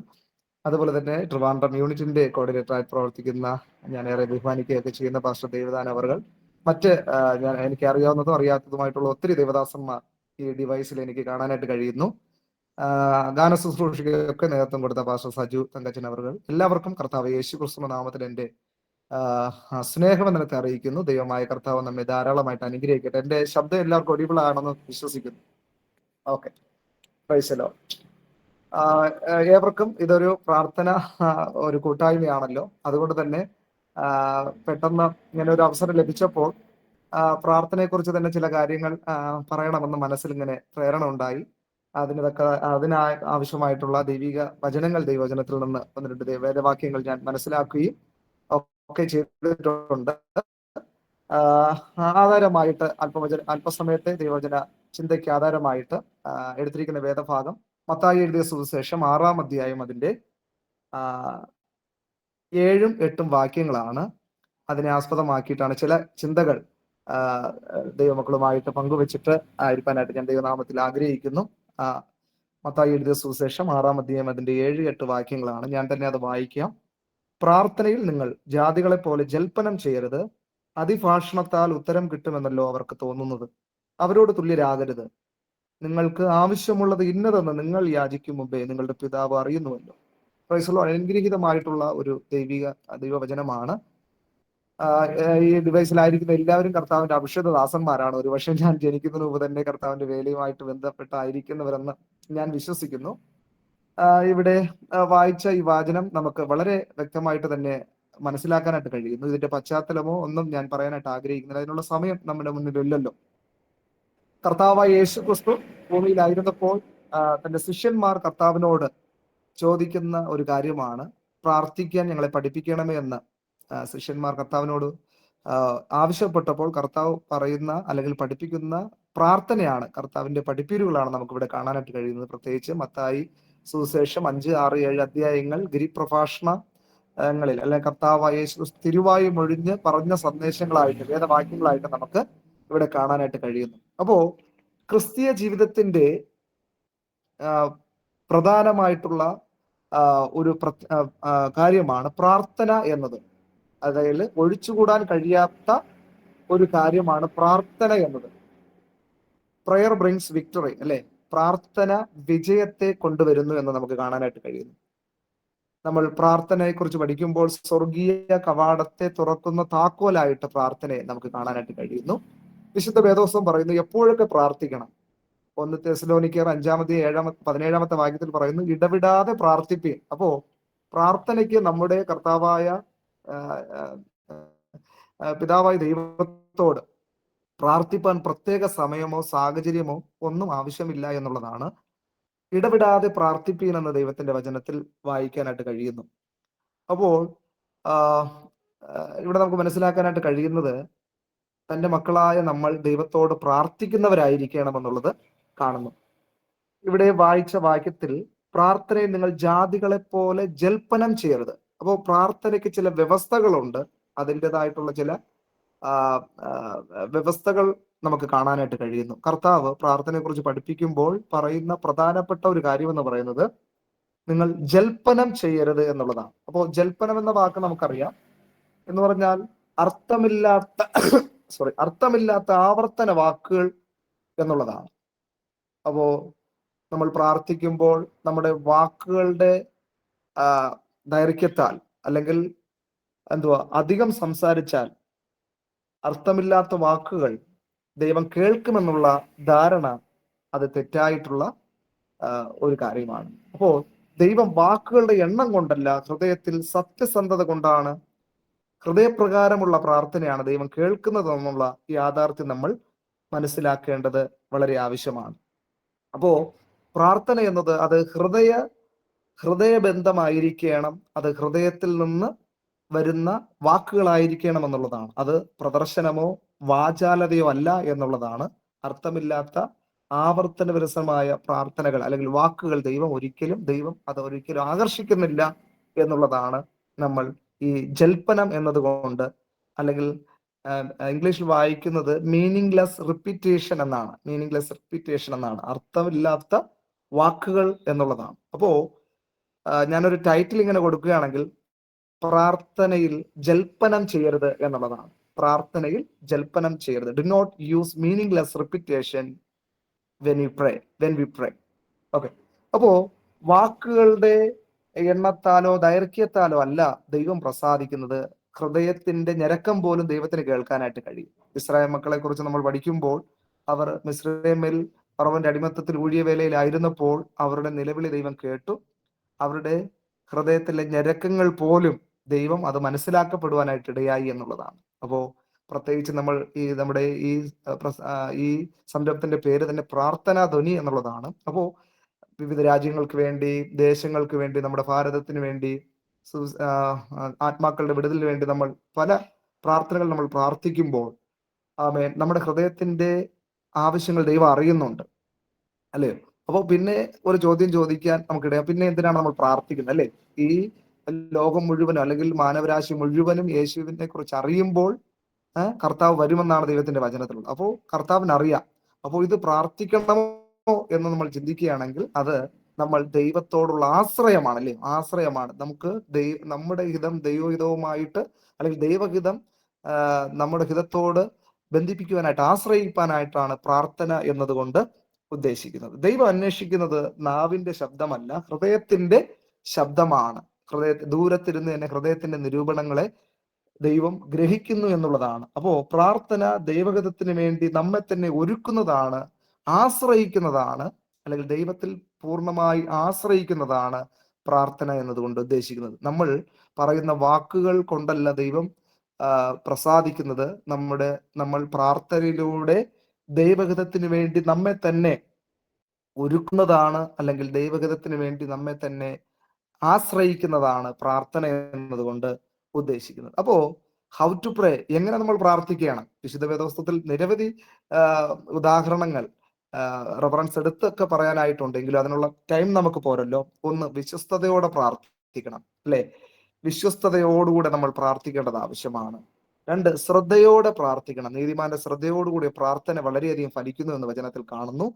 അതുപോലെ തന്നെ ട്രിവാൻഡ്രം യൂണിറ്റിന്റെ കോർഡിനേറ്ററായി പ്രവർത്തിക്കുന്ന ഞാൻ ഏറെ ബഹുമാനിക്കുകയൊക്കെ ചെയ്യുന്ന പാസ്റ്റർ ദേവദാൻ അവറുകൾ, മറ്റ് എനിക്ക് അറിയാവുന്നതും അറിയാത്തതുമായിട്ടുള്ള ഒത്തിരി ദേവദാസന്മാർ ഈ ഡിവൈസിൽ എനിക്ക് കാണാനായിട്ട് കഴിയുന്നു. ഗാന ശുശ്രൂഷയ്ക്കൊക്കെ നേതൃത്വം കൊടുത്ത പാസ്റ്റർ സജു തങ്കച്ചൻ അവറുകൾ, എല്ലാവർക്കും കർത്താവ് യേശു ക്രിസ്തുവിന്റെ നാമത്തിൽ എൻ്റെ സ്നേഹവന്ദനത്തെ അറിയിക്കുന്നു. ദൈവമായ കർത്താവ് നമ്മെ ധാരാളമായിട്ട് അനുഗ്രഹിക്കട്ടെ. എൻ്റെ ശബ്ദം എല്ലാവർക്കും ഒഡിബിൾ ആണെന്ന് വിശ്വസിക്കുന്നു. Okay, praise the Lord. ഏവർക്കും ഇതൊരു പ്രാർത്ഥന ഒരു കൂട്ടായ്മയാണല്ലോ. അതുകൊണ്ട് തന്നെ പെട്ടെന്ന് ഇങ്ങനെ ഒരു അവസരം ലഭിച്ചപ്പോൾ പ്രാർത്ഥനയെ കുറിച്ച് തന്നെ ചില കാര്യങ്ങൾ പറയണമെന്ന് മനസ്സിൽ ഇങ്ങനെ പ്രേരണ ഉണ്ടായി. അതിന് ആവശ്യമായിട്ടുള്ള ദൈവിക വചനങ്ങൾ ദൈവവചനത്തിൽ നിന്ന് 12 വേദവാക്യങ്ങൾ ഞാൻ മനസ്സിലാക്കുകയും ഒക്കെ ചെയ്തിട്ടുണ്ട്. ആധാരമായിട്ട് അല്പസമയത്തെ ദൈവവചന ചിന്തയ്ക്ക് ആധാരമായിട്ട് എടുത്തിരിക്കുന്ന വേദഭാഗം മത്തായി എഴുതിയ സുവിശേഷം 6-ാം അധ്യായം അതിന്റെ 7-ഉം 8-ഉം വാക്യങ്ങളാണ്. അതിനെ ആസ്പദമാക്കിയിട്ടാണ് ചില ചിന്തകൾ ദൈവമക്കളുമായിട്ട് പങ്കുവെച്ചിട്ട് ആയിരിക്കാനായിട്ട് ഞാൻ ദൈവനാമത്തിൽ ആഗ്രഹിക്കുന്നു. മത്തായി എഴുതിയ സുവിശേഷം 6-ാം അധ്യായം അതിന്റെ 7-8 വാക്യങ്ങളാണ്. ഞാൻ തന്നെ അത് വായിക്കാം. പ്രാർത്ഥനയിൽ നിങ്ങൾ ജാതികളെ പോലെ ജൽപ്പനം ചെയ്യരുത്. അതിഭാഷണത്താൽ ഉത്തരം കിട്ടുമെന്നല്ലോ അവർക്ക് തോന്നുന്നത്. അവരോട് തുല്യരാകരുത്. നിങ്ങൾക്ക് ആവശ്യമുള്ളത് ഇന്നതെന്ന് നിങ്ങൾ യാചിക്കും മുമ്പേ നിങ്ങളുടെ പിതാവ് അറിയുന്നുവല്ലോ. Praise the Lord. അനുഗ്രഹീതമായിട്ടുള്ള ഒരു ദൈവവചനമാണ്. ഈ ഡിവൈസിലായിരിക്കുന്ന എല്ലാവരും കർത്താവിന്റെ അഭിഷേകദാസന്മാരാണ്. ഒരുപക്ഷെ ഞാൻ ജനിക്കുന്നതിന് മുമ്പ് തന്നെ കർത്താവിന്റെ വേലയുമായിട്ട് ബന്ധപ്പെട്ടായിരിക്കുന്നവരെന്ന് ഞാൻ വിശ്വസിക്കുന്നു. ഇവിടെ വായിച്ച ഈ വാചനം നമുക്ക് വളരെ വ്യക്തമായിട്ട് തന്നെ മനസ്സിലാക്കാനായിട്ട് കഴിയുന്നു. ഇതിന്റെ പശ്ചാത്തലമോ ഒന്നും ഞാൻ പറയാനായിട്ട് ആഗ്രഹിക്കുന്നില്ല, അതിനുള്ള സമയം നമ്മുടെ മുന്നിലില്ലല്ലോ. കർത്താവായ യേശു ക്രിസ്തു ഭൂമിയിലായിരുന്നപ്പോൾ തന്റെ ശിഷ്യന്മാർ കർത്താവിനോട് ചോദിക്കുന്ന ഒരു കാര്യമാണ്, പ്രാർത്ഥിക്കാൻ ഞങ്ങളെ പഠിപ്പിക്കണമേ എന്ന് ശിഷ്യന്മാർ കർത്താവിനോട് ആവശ്യപ്പെട്ടപ്പോൾ കർത്താവ് പറയുന്ന അല്ലെങ്കിൽ പഠിപ്പിക്കുന്ന പ്രാർത്ഥനയാണ്, കർത്താവിന്റെ പഠിപ്പീരുകളാണ് നമുക്കിവിടെ കാണാനായിട്ട് കഴിയുന്നത്. പ്രത്യേകിച്ച് മത്തായി സുവിശേഷം 5, 6, 7 അധ്യായങ്ങൾ ഗിരിപ്രഭാഷണങ്ങളിൽ അല്ലെങ്കിൽ കർത്താവായ യേശു തിരുവായി മൊഴിഞ്ഞ് പറഞ്ഞ സന്ദേശങ്ങളായിട്ട് വേദവാക്യങ്ങളായിട്ട് നമുക്ക് ഇവിടെ കാണാനായിട്ട് കഴിയുന്നു. അപ്പോ ക്രിസ്തീയ ജീവിതത്തിന്റെ പ്രധാനമായിട്ടുള്ള ഒരു കാര്യമാണ് പ്രാർത്ഥന എന്നത്. അതായത് ഒഴിച്ചുകൂടാൻ കഴിയാത്ത ഒരു കാര്യമാണ് പ്രാർത്ഥന എന്നത്. പ്രയർ ബ്രിങ്സ് വിക്ടറി, അല്ലെ? പ്രാർത്ഥന വിജയത്തെ കൊണ്ടുവരുന്നു എന്ന് നമുക്ക് കാണാനായിട്ട് കഴിയുന്നു. നമ്മൾ പ്രാർത്ഥനയെ കുറിച്ച് പഠിക്കുമ്പോൾ സ്വർഗീയ കവാടത്തെ തുറക്കുന്ന താക്കോലായിട്ട് പ്രാർത്ഥനയെ നമുക്ക് കാണാനായിട്ട് കഴിയുന്നു. വിശുദ്ധ വേദോസ്തവം പറയുന്നു എപ്പോഴൊക്കെ പ്രാർത്ഥിക്കണം. 1 തെസ്സലോനിക്കർ 5-17 വാക്യത്തിൽ പറയുന്നു ഇടവിടാതെ പ്രാർത്ഥിപ്പീൻ. അപ്പോ പ്രാർത്ഥനയ്ക്ക് നമ്മുടെ കർത്താവായ പിതാവായ ദൈവത്തോട് പ്രാർത്ഥിപ്പാൻ പ്രത്യേക സമയമോ സാഹചര്യമോ ഒന്നും ആവശ്യമില്ല എന്നുള്ളതാണ്. ഇടവിടാതെ പ്രാർത്ഥിപ്പീൻ എന്ന ദൈവത്തിന്റെ വചനത്തിൽ വായിക്കാനായിട്ട് കഴിയുന്നു. അപ്പോൾ ഇവിടെ നമുക്ക് മനസ്സിലാക്കാനായിട്ട് കഴിയുന്നത് തന്റെ മക്കളായ നമ്മൾ ദൈവത്തോട് പ്രാർത്ഥിക്കുന്നവരായിരിക്കണമെന്നുള്ളത് കാണുന്നു. ഇവിടെ വായിച്ച വാക്യത്തിൽ പ്രാർത്ഥനയിൽ നിങ്ങൾ ജാതികളെ പോലെ ജൽപ്പനം ചെയ്യരുത്. അപ്പോൾ പ്രാർത്ഥനയ്ക്ക് ചില വ്യവസ്ഥകളുണ്ട്, അതിൻ്റെതായിട്ടുള്ള ചില വ്യവസ്ഥകൾ നമുക്ക് കാണാനായിട്ട് കഴിയുന്നു. കർത്താവ് പ്രാർത്ഥനയെ കുറിച്ച് പഠിപ്പിക്കുമ്പോൾ പറയുന്ന പ്രധാനപ്പെട്ട ഒരു കാര്യം എന്ന് പറയുന്നത് നിങ്ങൾ ജൽപ്പനം ചെയ്യരുത് എന്നുള്ളതാണ്. അപ്പോൾ ജൽപ്പനം എന്ന വാക്ക് നമുക്കറിയാം എന്ന് പറഞ്ഞാൽ അർത്ഥമില്ലാത്ത ആവർത്തന വാക്കുകൾ എന്നുള്ളതാണ്. അപ്പോ നമ്മൾ പ്രാർത്ഥിക്കുമ്പോൾ നമ്മുടെ വാക്കുകളുടെ ദൈർഘ്യത്താൽ അല്ലെങ്കിൽ അധികം സംസാരിച്ചാൽ അർത്ഥമില്ലാത്ത വാക്കുകൾ ദൈവം കേൾക്കുമെന്നുള്ള ധാരണ അത് തെറ്റായിട്ടുള്ള ഒരു കാര്യമാണ്. അപ്പോ ദൈവം വാക്കുകളുടെ എണ്ണം കൊണ്ടല്ല, ഹൃദയത്തിൽ സത്യസന്ധത കൊണ്ടാണ്, ഹൃദയപ്രകാരമുള്ള പ്രാർത്ഥനയാണ് ദൈവം കേൾക്കുന്നതെന്നുള്ള യാഥാർത്ഥ്യം നമ്മൾ മനസ്സിലാക്കേണ്ടത് വളരെ ആവശ്യമാണ്. അപ്പോ പ്രാർത്ഥന എന്നത് അത് ഹൃദയബന്ധമായിരിക്കണം, അത് ഹൃദയത്തിൽ നിന്ന് വരുന്ന വാക്കുകളായിരിക്കണം എന്നുള്ളതാണ്. അത് പ്രദർശനമോ വാചാലതയോ അല്ല എന്നുള്ളതാണ്. അർത്ഥമില്ലാത്ത ആവർത്തനപരമായ പ്രാർത്ഥനകൾ അല്ലെങ്കിൽ വാക്കുകൾ ദൈവം ഒരിക്കലും ആകർഷിക്കുന്നില്ല എന്നുള്ളതാണ് നമ്മൾ ഈ ജൽപ്പനം എന്നതുകൊണ്ട്, അല്ലെങ്കിൽ ഇംഗ്ലീഷിൽ വായിക്കുന്നത് മീനിങ്ലെസ് റിപ്പീറ്റേഷൻ എന്നാണ്. അർത്ഥമില്ലാത്ത വാക്കുകൾ എന്നുള്ളതാണ്. അപ്പോ ഞാനൊരു ടൈറ്റിൽ ഇങ്ങനെ കൊടുക്കുകയാണെങ്കിൽ പ്രാർത്ഥനയിൽ ജൽപ്പനം ചെയ്യരുത് എന്നുള്ളതാണ്. പ്രാർത്ഥനയിൽ ജൽപ്പനം ചെയ്യരുത്. Do not use meaningless repetition when we pray. Okay. അപ്പോ വാക്കുകളുടെ എണ്ണത്താലോ ദൈർഘ്യത്താലോ അല്ല ദൈവം പ്രസാദിക്കുന്നത്. ഹൃദയത്തിന്റെ ഞരക്കം പോലും ദൈവത്തിന് കേൾക്കാനായിട്ട് കഴിയും. ഇസ്രായേൽ മക്കളെ കുറിച്ച് നമ്മൾ പഠിക്കുമ്പോൾ അവർ മിസ്രയീമിൽ ഫറവോന്റെ അടിമത്തത്തിൽ ഊഴിയവേലയിലായിരുന്നപ്പോൾ അവരുടെ നിലവിളി ദൈവം കേട്ടു. അവരുടെ ഹൃദയത്തിലെ ഞരക്കങ്ങൾ പോലും ദൈവം അത് മനസ്സിലാക്കപ്പെടുവാനായിട്ട് ഇടയായി എന്നുള്ളതാണ്. അപ്പോ പ്രത്യേകിച്ച് നമ്മൾ നമ്മുടെ ഈ സംരംഭത്തിന്റെ പേര് തന്നെ പ്രാർത്ഥനാ ധ്വനി എന്നുള്ളതാണ്. അപ്പോ വിവിധ രാജ്യങ്ങൾക്ക് വേണ്ടി, ദേശങ്ങൾക്ക് വേണ്ടി, നമ്മുടെ ഭാരതത്തിന് വേണ്ടി, ആത്മാക്കളുടെ വിടുതലിന് വേണ്ടി നമ്മൾ പല പ്രാർത്ഥനകൾ നമ്മൾ പ്രാർത്ഥിക്കുമ്പോൾ നമ്മുടെ ഹൃദയത്തിന്റെ ആവശ്യങ്ങൾ ദൈവം അറിയുന്നുണ്ട്, അല്ലയോ? അപ്പോൾ പിന്നെ ഒരു ചോദ്യം ചോദിക്കാൻ നമുക്കിടയാം, പിന്നെ എന്തിനാണ് നമ്മൾ പ്രാർത്ഥിക്കുന്നത്, അല്ലെ? ഈ ലോകം മുഴുവനും അല്ലെങ്കിൽ മാനവരാശി മുഴുവനും യേശുവിനെ കുറിച്ച് അറിയുമ്പോൾ കർത്താവ് വരുമെന്നാണ് ദൈവത്തിന്റെ വചനത്തിലുള്ളത്. അപ്പോൾ കർത്താവിന് അറിയാം. അപ്പോൾ ഇത് പ്രാർത്ഥിക്കണമോ എന്ന് നമ്മൾ ചിന്തിക്കുകയാണെങ്കിൽ അത് നമ്മൾ ദൈവത്തോടുള്ള ആശ്രയമാണ്, അല്ലേ? ആശ്രയമാണ്. നമുക്ക് നമ്മുടെ ഹിതം ദൈവഹിതവുമായിട്ട് അല്ലെങ്കിൽ ദൈവഹിതം നമ്മുടെ ഹിതത്തോട് ബന്ധിപ്പിക്കുവാനായിട്ട്, ആശ്രയിപ്പാനായിട്ടാണ് പ്രാർത്ഥന എന്നതുകൊണ്ട് ഉദ്ദേശിക്കുന്നത്. ദൈവം അന്വേഷിക്കുന്നത് നാവിന്റെ ശബ്ദമല്ല, ഹൃദയത്തിന്റെ ശബ്ദമാണ്. ദൂരത്തിരുന്ന് തന്നെ ഹൃദയത്തിന്റെ നിരൂപണങ്ങളെ ദൈവം ഗ്രഹിക്കുന്നു എന്നുള്ളതാണ്. അപ്പോ പ്രാർത്ഥന ദൈവഹിതത്തിന് വേണ്ടി നമ്മെ തന്നെ ഒരുക്കുന്നതാണ്, ആശ്രയിക്കുന്നതാണ്, അല്ലെങ്കിൽ ദൈവത്തിൽ പൂർണ്ണമായി ആശ്രയിക്കുന്നതാണ് പ്രാർത്ഥന എന്നതുകൊണ്ട് ഉദ്ദേശിക്കുന്നത്. നമ്മൾ പറയുന്ന വാക്കുകൾ കൊണ്ടല്ല ദൈവം പ്രസാദിക്കുന്നത്. നമ്മൾ പ്രാർത്ഥനയിലൂടെ ദൈവഹിതത്തിന് വേണ്ടി നമ്മെ തന്നെ ഒരുക്കുന്നതാണ്, അല്ലെങ്കിൽ ദൈവഹിതത്തിന് വേണ്ടി നമ്മെ തന്നെ ആശ്രയിക്കുന്നതാണ് പ്രാർത്ഥന എന്നതുകൊണ്ട് ഉദ്ദേശിക്കുന്നത്. അപ്പോ ഹൗ ടു പ്രേ, എങ്ങനെ നമ്മൾ പ്രാർത്ഥിക്കുകയാണ്? വിശുദ്ധ വേദപുസ്തകത്തിൽ നിരവധി ഉദാഹരണങ്ങൾ റെഫറൻസ് എടുത്തൊക്കെ പറയാനായിട്ടുണ്ടെങ്കിലും അതിനുള്ള ടൈം നമുക്ക് പോരല്ലോ. ഒന്ന്, വിശ്വസ്തയോടെ പ്രാർത്ഥിക്കണം, അല്ലെ? വിശ്വസ്തയോടുകൂടെ നമ്മൾ പ്രാർത്ഥിക്കേണ്ടത് ആവശ്യമാണ്. രണ്ട്, ശ്രദ്ധയോടെ പ്രാർത്ഥിക്കണം. നീതിമാന്റെ ശ്രദ്ധയോടുകൂടി പ്രാർത്ഥന വളരെയധികം ഫലിക്കുന്നു എന്ന് വചനത്തിൽ കാണുന്നു.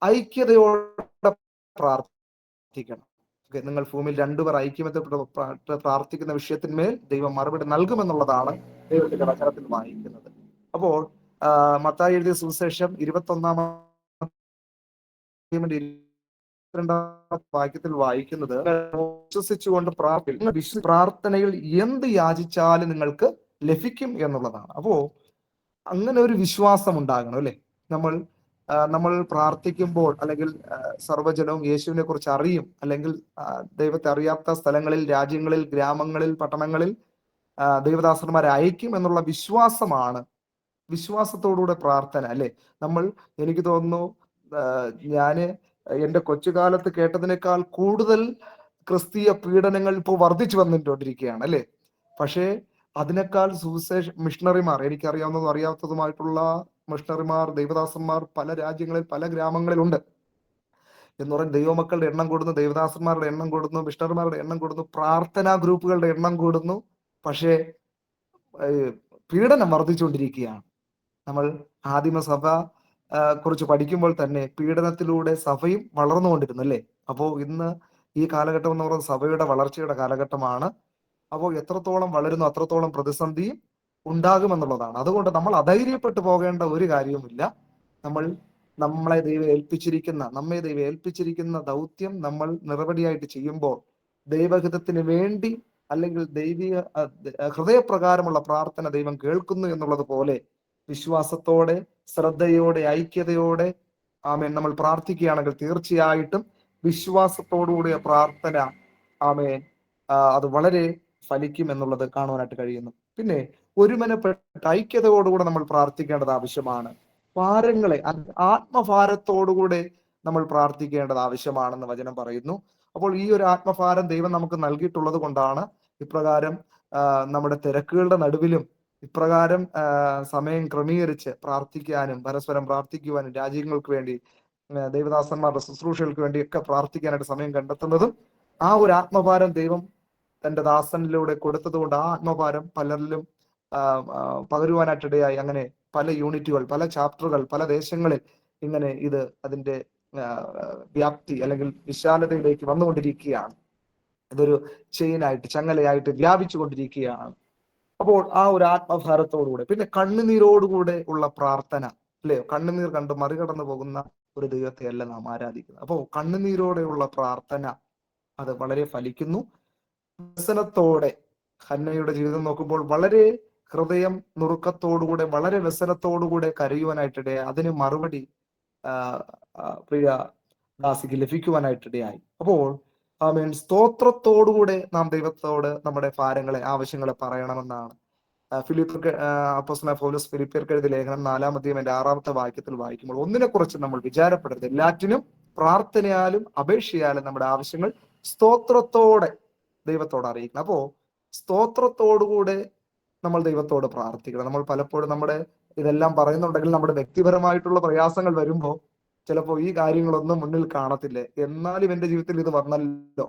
ഐക്യതയോടെ പ്രാർത്ഥിക്കണം. നിങ്ങൾ ഭൂമിയിൽ രണ്ടുപേർ ഐക്യമത്യപ്പെട്ട് പ്രാർത്ഥിക്കുന്ന വിഷയത്തിന്മേൽ ദൈവം മറുപടി നൽകുമെന്നുള്ളതാണ് ദൈവത്തിന്റെ വചനത്തിൽ വായിക്കുന്നത്. അപ്പോൾ മത്തായി എഴുതിയ സുവിശേഷം 21-22 വാക്യത്തിൽ വായിക്കുന്നത്, വിശ്വസിച്ചുകൊണ്ട് പ്രാർത്ഥനയിൽ എന്ത് യാചിച്ചാലും നിങ്ങൾക്ക് ലഭിക്കും എന്നുള്ളതാണ്. അപ്പോ അങ്ങനെ ഒരു വിശ്വാസം ഉണ്ടാകണം, അല്ലെ? നമ്മൾ പ്രാർത്ഥിക്കുമ്പോൾ, അല്ലെങ്കിൽ സർവ്വജനവും യേശുവിനെ കുറിച്ച് അറിയും, അല്ലെങ്കിൽ ദൈവത്തെ അറിയാത്ത സ്ഥലങ്ങളിൽ, രാജ്യങ്ങളിൽ, ഗ്രാമങ്ങളിൽ, പട്ടണങ്ങളിൽ ദൈവദാസന്മാരെ അയക്കും എന്നുള്ള വിശ്വാസമാണ്, വിശ്വാസത്തോടുകൂടെ പ്രാർത്ഥന, അല്ലെ? എനിക്ക് തോന്നുന്നു ഞാന് എന്റെ കൊച്ചുകാലത്ത് കേട്ടതിനേക്കാൾ കൂടുതൽ ക്രിസ്തീയ പീഡനങ്ങൾ ഇപ്പോൾ വർദ്ധിച്ചു വന്നിട്ടുകൊണ്ടിരിക്കുകയാണ് അല്ലെ. പക്ഷേ അതിനേക്കാൾ സുവിശേഷ മിഷണറിമാർ, എനിക്കറിയാവുന്നതും അറിയാത്തതുമായിട്ടുള്ള മിഷണറിമാർ, ദൈവദാസന്മാർ പല രാജ്യങ്ങളിൽ പല ഗ്രാമങ്ങളിലുണ്ട്. എന്ന് പറയുന്നത് ദൈവമക്കളുടെ എണ്ണം കൂടുന്നു, ദൈവദാസന്മാരുടെ എണ്ണം കൂടുന്നു, മിഷണറിമാരുടെ എണ്ണം കൂടുന്നു, പ്രാർത്ഥനാ ഗ്രൂപ്പുകളുടെ എണ്ണം കൂടുന്നു. പക്ഷേ പീഡനം വർദ്ധിച്ചുകൊണ്ടിരിക്കുകയാണ്. നമ്മൾ ആദിമസഭ കുറിച്ച് പഠിക്കുമ്പോൾ തന്നെ പീഡനത്തിലൂടെ സഭയും വളർന്നുകൊണ്ടിരുന്നു അല്ലേ. അപ്പോൾ ഇന്ന് ഈ കാലഘട്ടം എന്ന് പറയുന്നത് സഭയുടെ വളർച്ചയുടെ കാലഘട്ടമാണ്. അപ്പോൾ എത്രത്തോളം വളരുന്നു അത്രത്തോളം പ്രതിസന്ധിയും ഉണ്ടാകുമെന്നുള്ളതാണ്. അതുകൊണ്ട് നമ്മൾ അധൈര്യപ്പെട്ടു പോകേണ്ട ഒരു കാര്യവുമില്ല. നമ്മെ ദൈവം ഏൽപ്പിച്ചിരിക്കുന്ന ദൗത്യം നമ്മൾ നിറപടിയായിട്ട് ചെയ്യുമ്പോൾ ദൈവഹിതത്തിന് വേണ്ടി അല്ലെങ്കിൽ ദൈവിക ഹൃദയപ്രകാരമുള്ള പ്രാർത്ഥന ദൈവം കേൾക്കുന്നു എന്നുള്ളത് പോലെ വിശ്വാസത്തോടെ, ശ്രദ്ധയോടെ, ഐക്യതയോടെ ആമേൻ നമ്മൾ പ്രാർത്ഥിക്കുകയാണെങ്കിൽ തീർച്ചയായിട്ടും വിശ്വാസത്തോടുകൂടിയ പ്രാർത്ഥന ആമേൻ അത് വളരെ ഫലിക്കും എന്നുള്ളത് കാണുവാനായിട്ട് കഴിയുന്നു. പിന്നെ ഒരുമനപ്പെട്ട ഐക്യതയോടുകൂടെ നമ്മൾ പ്രാർത്ഥിക്കേണ്ടത് ആവശ്യമാണ്. ഭാരങ്ങളെ ആത്മഭാരത്തോടുകൂടെ നമ്മൾ പ്രാർത്ഥിക്കേണ്ടത് ആവശ്യമാണെന്ന് വചനം പറയുന്നു. അപ്പോൾ ഈ ഒരു ആത്മഭാരം ദൈവം നമുക്ക് നൽകിയിട്ടുള്ളത് കൊണ്ടാണ് ഇപ്രകാരം നമ്മുടെ തിരക്കുകളുടെ നടുവിലും ഇപ്രകാരം സമയം ക്രമീകരിച്ച് പ്രാർത്ഥിക്കാനും പരസ്പരം പ്രാർത്ഥിക്കുവാനും രാജ്യങ്ങൾക്ക് വേണ്ടി ദൈവദാസന്മാരുടെ ശുശ്രൂഷകൾക്ക് വേണ്ടിയൊക്കെ പ്രാർത്ഥിക്കാനായിട്ട് സമയം കണ്ടെത്തുന്നതും ആ ഒരു ആത്മഭാരം ദൈവം തന്റെ ദാസനിലൂടെ കൊടുത്തത് കൊണ്ട് ആ ആത്മഭാരം പലരിലും പകരുവാനായിട്ടിടയായി. അങ്ങനെ പല യൂണിറ്റുകൾ, പല ചാപ്റ്ററുകൾ, പല ദേശങ്ങളിൽ ഇങ്ങനെ ഇത് അതിന്റെ വ്യാപ്തി അല്ലെങ്കിൽ വിശാലതയിലേക്ക് വന്നുകൊണ്ടിരിക്കുകയാണ്. ഇതൊരു ചെയിനായിട്ട്, ചങ്ങലയായിട്ട് വ്യാപിച്ചു കൊണ്ടിരിക്കുകയാണ്. അപ്പോൾ ആ ഒരു ആത്മഭാരത്തോടുകൂടെ, പിന്നെ കണ്ണുനീരോടുകൂടെ ഉള്ള പ്രാർത്ഥന അല്ലയോ, കണ്ണുനീർ കണ്ട് മറികടന്നു പോകുന്ന ഒരു ദൈവത്തെ അല്ല നാം ആരാധിക്കുന്നത്. അപ്പോൾ കണ്ണുനീരോടെയുള്ള പ്രാർത്ഥന അത് വളരെ ഫലിക്കുന്നു. വ്യസനത്തോടെ ഹന്നയുടെ ജീവിതം നോക്കുമ്പോൾ വളരെ ഹൃദയം നുറുക്കത്തോടുകൂടെ, വളരെ വ്യസനത്തോടുകൂടെ കരയുവാനായിട്ടിടയായി. അതിന് മറുപടി പ്രിയ ദാസിക്ക് ലഭിക്കുവാനായിട്ടിടയായി. അപ്പോൾ ആമേൻ സ്തോത്രത്തോടുകൂടെ നാം ദൈവത്തോട് നമ്മുടെ ഭാരങ്ങളെ, ആവശ്യങ്ങളെ പറയണമെന്നാണ് അപ്പോസ്തലനായ പൗലോസ് ഫിലിപ്പിയർക്ക് എഴുതിയ ലേഖനം 4-ാം അധ്യായം 6-ാമത്തെ വാക്യത്തിൽ വായിക്കുമ്പോൾ ഒന്നിനെ കുറിച്ച് നമ്മൾ വിചാരപ്പെടരുത്, എല്ലാറ്റിനും പ്രാർത്ഥനയാലും അപേക്ഷയാലും നമ്മുടെ ആവശ്യങ്ങൾ സ്തോത്രത്തോടെ ദൈവത്തോട് അറിയിക്കണം. അപ്പോ സ്തോത്രത്തോടുകൂടെ നമ്മൾ ദൈവത്തോട് പ്രാർത്ഥിക്കണം. നമ്മൾ പലപ്പോഴും നമ്മുടെ ഇതെല്ലാം പറയുന്നുണ്ടെങ്കിൽ നമ്മുടെ വ്യക്തിപരമായിട്ടുള്ള പ്രയാസങ്ങൾ വരുമ്പോൾ ചിലപ്പോൾ ഈ കാര്യങ്ങളൊന്നും മുന്നിൽ കാണത്തില്ലേ. എന്നാലും എന്റെ ജീവിതത്തിൽ ഇത് വന്നല്ലോ,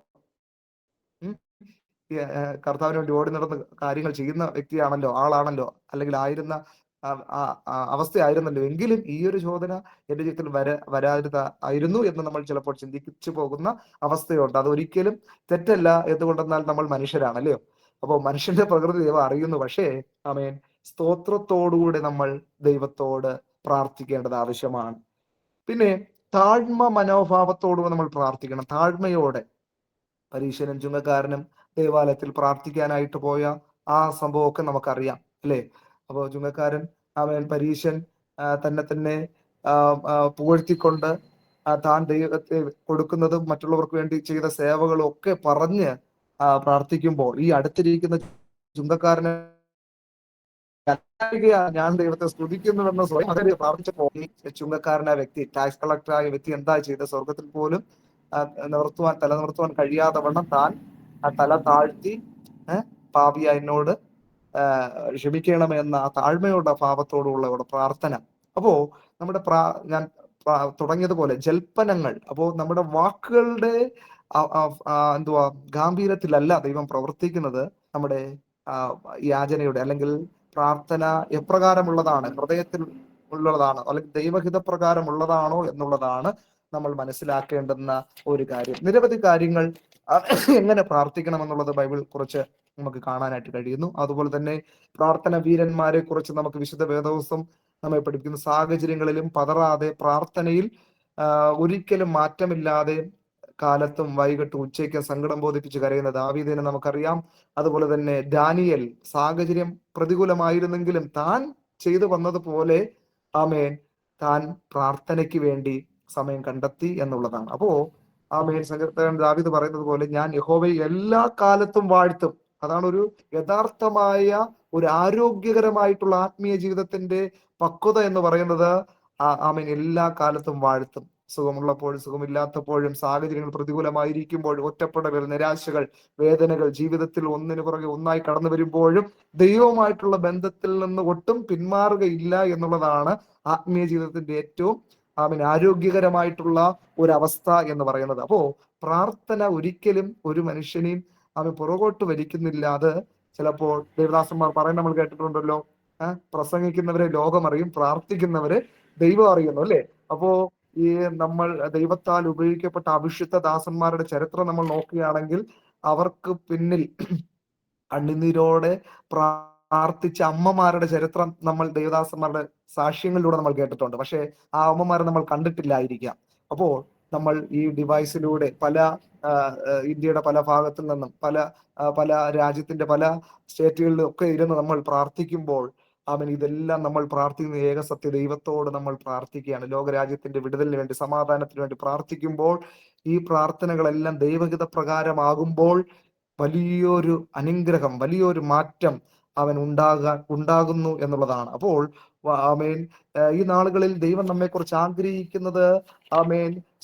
കർത്താവിന് വേണ്ടി ഓടി നടന്ന് കാര്യങ്ങൾ ചെയ്യുന്ന വ്യക്തിയാണല്ലോ, ആളാണല്ലോ, അല്ലെങ്കിൽ അവസ്ഥയായിരുന്നല്ലോ, എങ്കിലും ഈ ഒരു ചോദന എന്റെ ജീവിതത്തിൽ വരാതിരുന്നു എന്ന് നമ്മൾ ചിലപ്പോൾ ചിന്തിച്ചു പോകുന്ന അവസ്ഥയുണ്ട്. അതൊരിക്കലും തെറ്റല്ല. എന്തുകൊണ്ടെന്നാൽ നമ്മൾ മനുഷ്യരാണല്ലോ. അപ്പോൾ മനുഷ്യന്റെ പ്രകൃതി ദൈവം അറിയുന്നു. പക്ഷേ ആമേൻ സ്തോത്രത്തോടുകൂടെ നമ്മൾ ദൈവത്തോട് പ്രാർത്ഥിക്കേണ്ടത് ആവശ്യമാണ്. പിന്നെ താഴ്മ മനോഭാവത്തോടുകൂടെ നമ്മൾ പ്രാർത്ഥിക്കണം, താഴ്മയോടെ. പരീശനും ചുങ്കക്കാരനും ദേവാലയത്തിൽ പ്രാർത്ഥിക്കാനായിട്ട് പോയ ആ സംഭവമൊക്കെ നമുക്കറിയാം അല്ലേ. അപ്പോൾ ചുങ്കക്കാരൻ അവൻ പരീശൻ തന്നെ പുകഴ്ത്തിക്കൊണ്ട് താൻ ദൈവത്തെ കൊടുക്കുന്നതും മറ്റുള്ളവർക്ക് വേണ്ടി ചെയ്ത സേവകളും ഒക്കെ പറഞ്ഞ് പ്രാർത്ഥിക്കുമ്പോൾ ഈ അടുത്തിരിക്കുന്ന ചുങ്കക്കാരന് ഞാൻ ദൈവത്തെ സ്തുതിക്കുന്നുവെന്ന് സ്വയം അതിന് പ്രാർത്ഥിച്ചപ്പോൾ ഈ ചുങ്കക്കാരനായ വ്യക്തി, ടാക്സ് കളക്ടറായ വ്യക്തി എന്താ ചെയ്ത, സ്വർഗത്തിൽ പോലും തല നിവർത്തുവാൻ കഴിയാതെ വണ്ണം താൻ തല താഴ്ത്തി പാപിയ എന്നോട് ക്ഷമിക്കണമെന്ന ആ താഴ്മയുടെ ഭാവത്തോടുള്ള പ്രാർത്ഥന. അപ്പോ നമ്മുടെ ഞാൻ തുടങ്ങിയതുപോലെ ജൽപ്പനങ്ങൾ, അപ്പോ നമ്മുടെ വാക്കുകളുടെ ഗാംഭീര്യത്തിലല്ല ദൈവം പ്രവർത്തിക്കുന്നത്. നമ്മുടെ യാചനയുടെ അല്ലെങ്കിൽ പ്രാർത്ഥന എപ്രകാരമുള്ളതാണ്, ഹൃദയത്തിൽ ഉള്ളതാണോ അല്ലെങ്കിൽ ദൈവഹിത പ്രകാരമുള്ളതാണോ എന്നുള്ളതാണ് നമ്മൾ മനസ്സിലാക്കേണ്ടുന്ന ഒരു കാര്യം. നിരവധി കാര്യങ്ങൾ എങ്ങനെ പ്രാർത്ഥിക്കണം എന്നുള്ളത് ബൈബിൾ കുറിച്ച് നമുക്ക് കാണാനായിട്ട് കഴിയുന്നു. അതുപോലെ തന്നെ പ്രാർത്ഥന വീരന്മാരെ കുറിച്ച് നമുക്ക് വിശുദ്ധ വേദപുസ്തകം നമ്മെ പഠിപ്പിക്കുന്ന സാഹചര്യങ്ങളിലും പതറാതെ പ്രാർത്ഥനയിൽ ഒരിക്കലും മാറ്റമില്ലാതെ കാലത്തും വൈകിട്ടും ഉച്ചയ്ക്ക് സങ്കടം ബോധിപ്പിച്ച് കരയുന്ന ദാവീദിനെ നമുക്കറിയാം. അതുപോലെ തന്നെ ദാനിയേൽ സാഹചര്യം പ്രതികൂലമായിരുന്നെങ്കിലും താൻ ചെയ്തു വന്നതുപോലെ ആമേൻ താൻ പ്രാർത്ഥനയ്ക്ക് വേണ്ടി സമയം കണ്ടെത്തി എന്നുള്ളതാണ്. അപ്പോ ആമേൻ സങ്കീർത്തകൻ ദാവീദ് പറയുന്നത് പോലെ ഞാൻ യഹോവയെ എല്ലാ കാലത്തും വാഴ്ത്തും. അതാണ് ഒരു യഥാർത്ഥമായ ഒരു ആരോഗ്യകരമായിട്ടുള്ള ആത്മീയ ജീവിതത്തിന്റെ പക്വത എന്ന് പറയുന്നത്. ആമേൻ എല്ലാ കാലത്തും വാഴ്ത്തും. സുഖമുള്ളപ്പോഴും സുഖമില്ലാത്തപ്പോഴും, സാഹചര്യങ്ങൾ പ്രതികൂലമായിരിക്കുമ്പോഴും, ഒറ്റപ്പെടലുകൾ, നിരാശകൾ, വേദനകൾ ജീവിതത്തിൽ ഒന്നിനു പുറകെ ഒന്നായി കടന്നു വരുമ്പോഴും ദൈവവുമായിട്ടുള്ള ബന്ധത്തിൽ നിന്ന് ഒട്ടും പിന്മാറുകയില്ല എന്നുള്ളതാണ് ആത്മീയ ജീവിതത്തിന്റെ ഏറ്റവും ആരോഗ്യകരമായിട്ടുള്ള ഒരു അവസ്ഥ എന്ന് പറയുന്നത്. അപ്പോ പ്രാർത്ഥന ഒരിക്കലും ഒരു മനുഷ്യനെയും പുറകോട്ട് വലിക്കുന്നില്ല. അത് ചിലപ്പോൾ ദേവദാസന്മാർ പറയുന്നത് നമ്മൾ കേട്ടിട്ടുണ്ടല്ലോ, പ്രസംഗിക്കുന്നവരെ ലോകമറിയും, പ്രാർത്ഥിക്കുന്നവരെ ദൈവം അറിയുന്നു, അല്ലെ? അപ്പോ ഈ നമ്മൾ ദൈവത്താൽ ഉപയോഗിക്കപ്പെട്ട അഭിഷിക്ത ദാസന്മാരുടെ ചരിത്രം നമ്മൾ നോക്കുകയാണെങ്കിൽ അവർക്ക് പിന്നിൽ കണ്ണുനീരോടെ പ്രാർത്ഥിച്ച അമ്മമാരുടെ ചരിത്രം നമ്മൾ ദേവദാസന്മാരുടെ സാക്ഷ്യങ്ങളിലൂടെ നമ്മൾ കേട്ടിട്ടുണ്ട്. പക്ഷെ ആ അമ്മമാരെ നമ്മൾ കണ്ടിട്ടില്ലായിരിക്കാം. അപ്പോൾ നമ്മൾ ഈ ഡിവൈസിലൂടെ പല ഇന്ത്യയുടെ പല ഭാഗത്തിൽ നിന്നും പല രാജ്യത്തിന്റെ പല സ്റ്റേറ്റുകളിലും ഒക്കെ ഇരുന്ന് നമ്മൾ പ്രാർത്ഥിക്കുമ്പോൾ ഇതെല്ലാം നമ്മൾ പ്രാർത്ഥിക്കുന്ന ഏക സത്യ ദൈവത്തോട് നമ്മൾ പ്രാർത്ഥിക്കുകയാണ്. ലോകരാജ്യത്തിന്റെ വിടുതലിന് വേണ്ടി, സമാധാനത്തിന് വേണ്ടി പ്രാർത്ഥിക്കുമ്പോൾ ഈ പ്രാർത്ഥനകളെല്ലാം ദൈവഹിത പ്രകാരമാകുമ്പോൾ വലിയൊരു അനുഗ്രഹം, വലിയൊരു മാറ്റം ഉണ്ടാകുന്നു എന്നുള്ളതാണ്. അപ്പോൾ ഈ നാളുകളിൽ ദൈവം നമ്മെ കുറിച്ച് ആഗ്രഹിക്കുന്നത്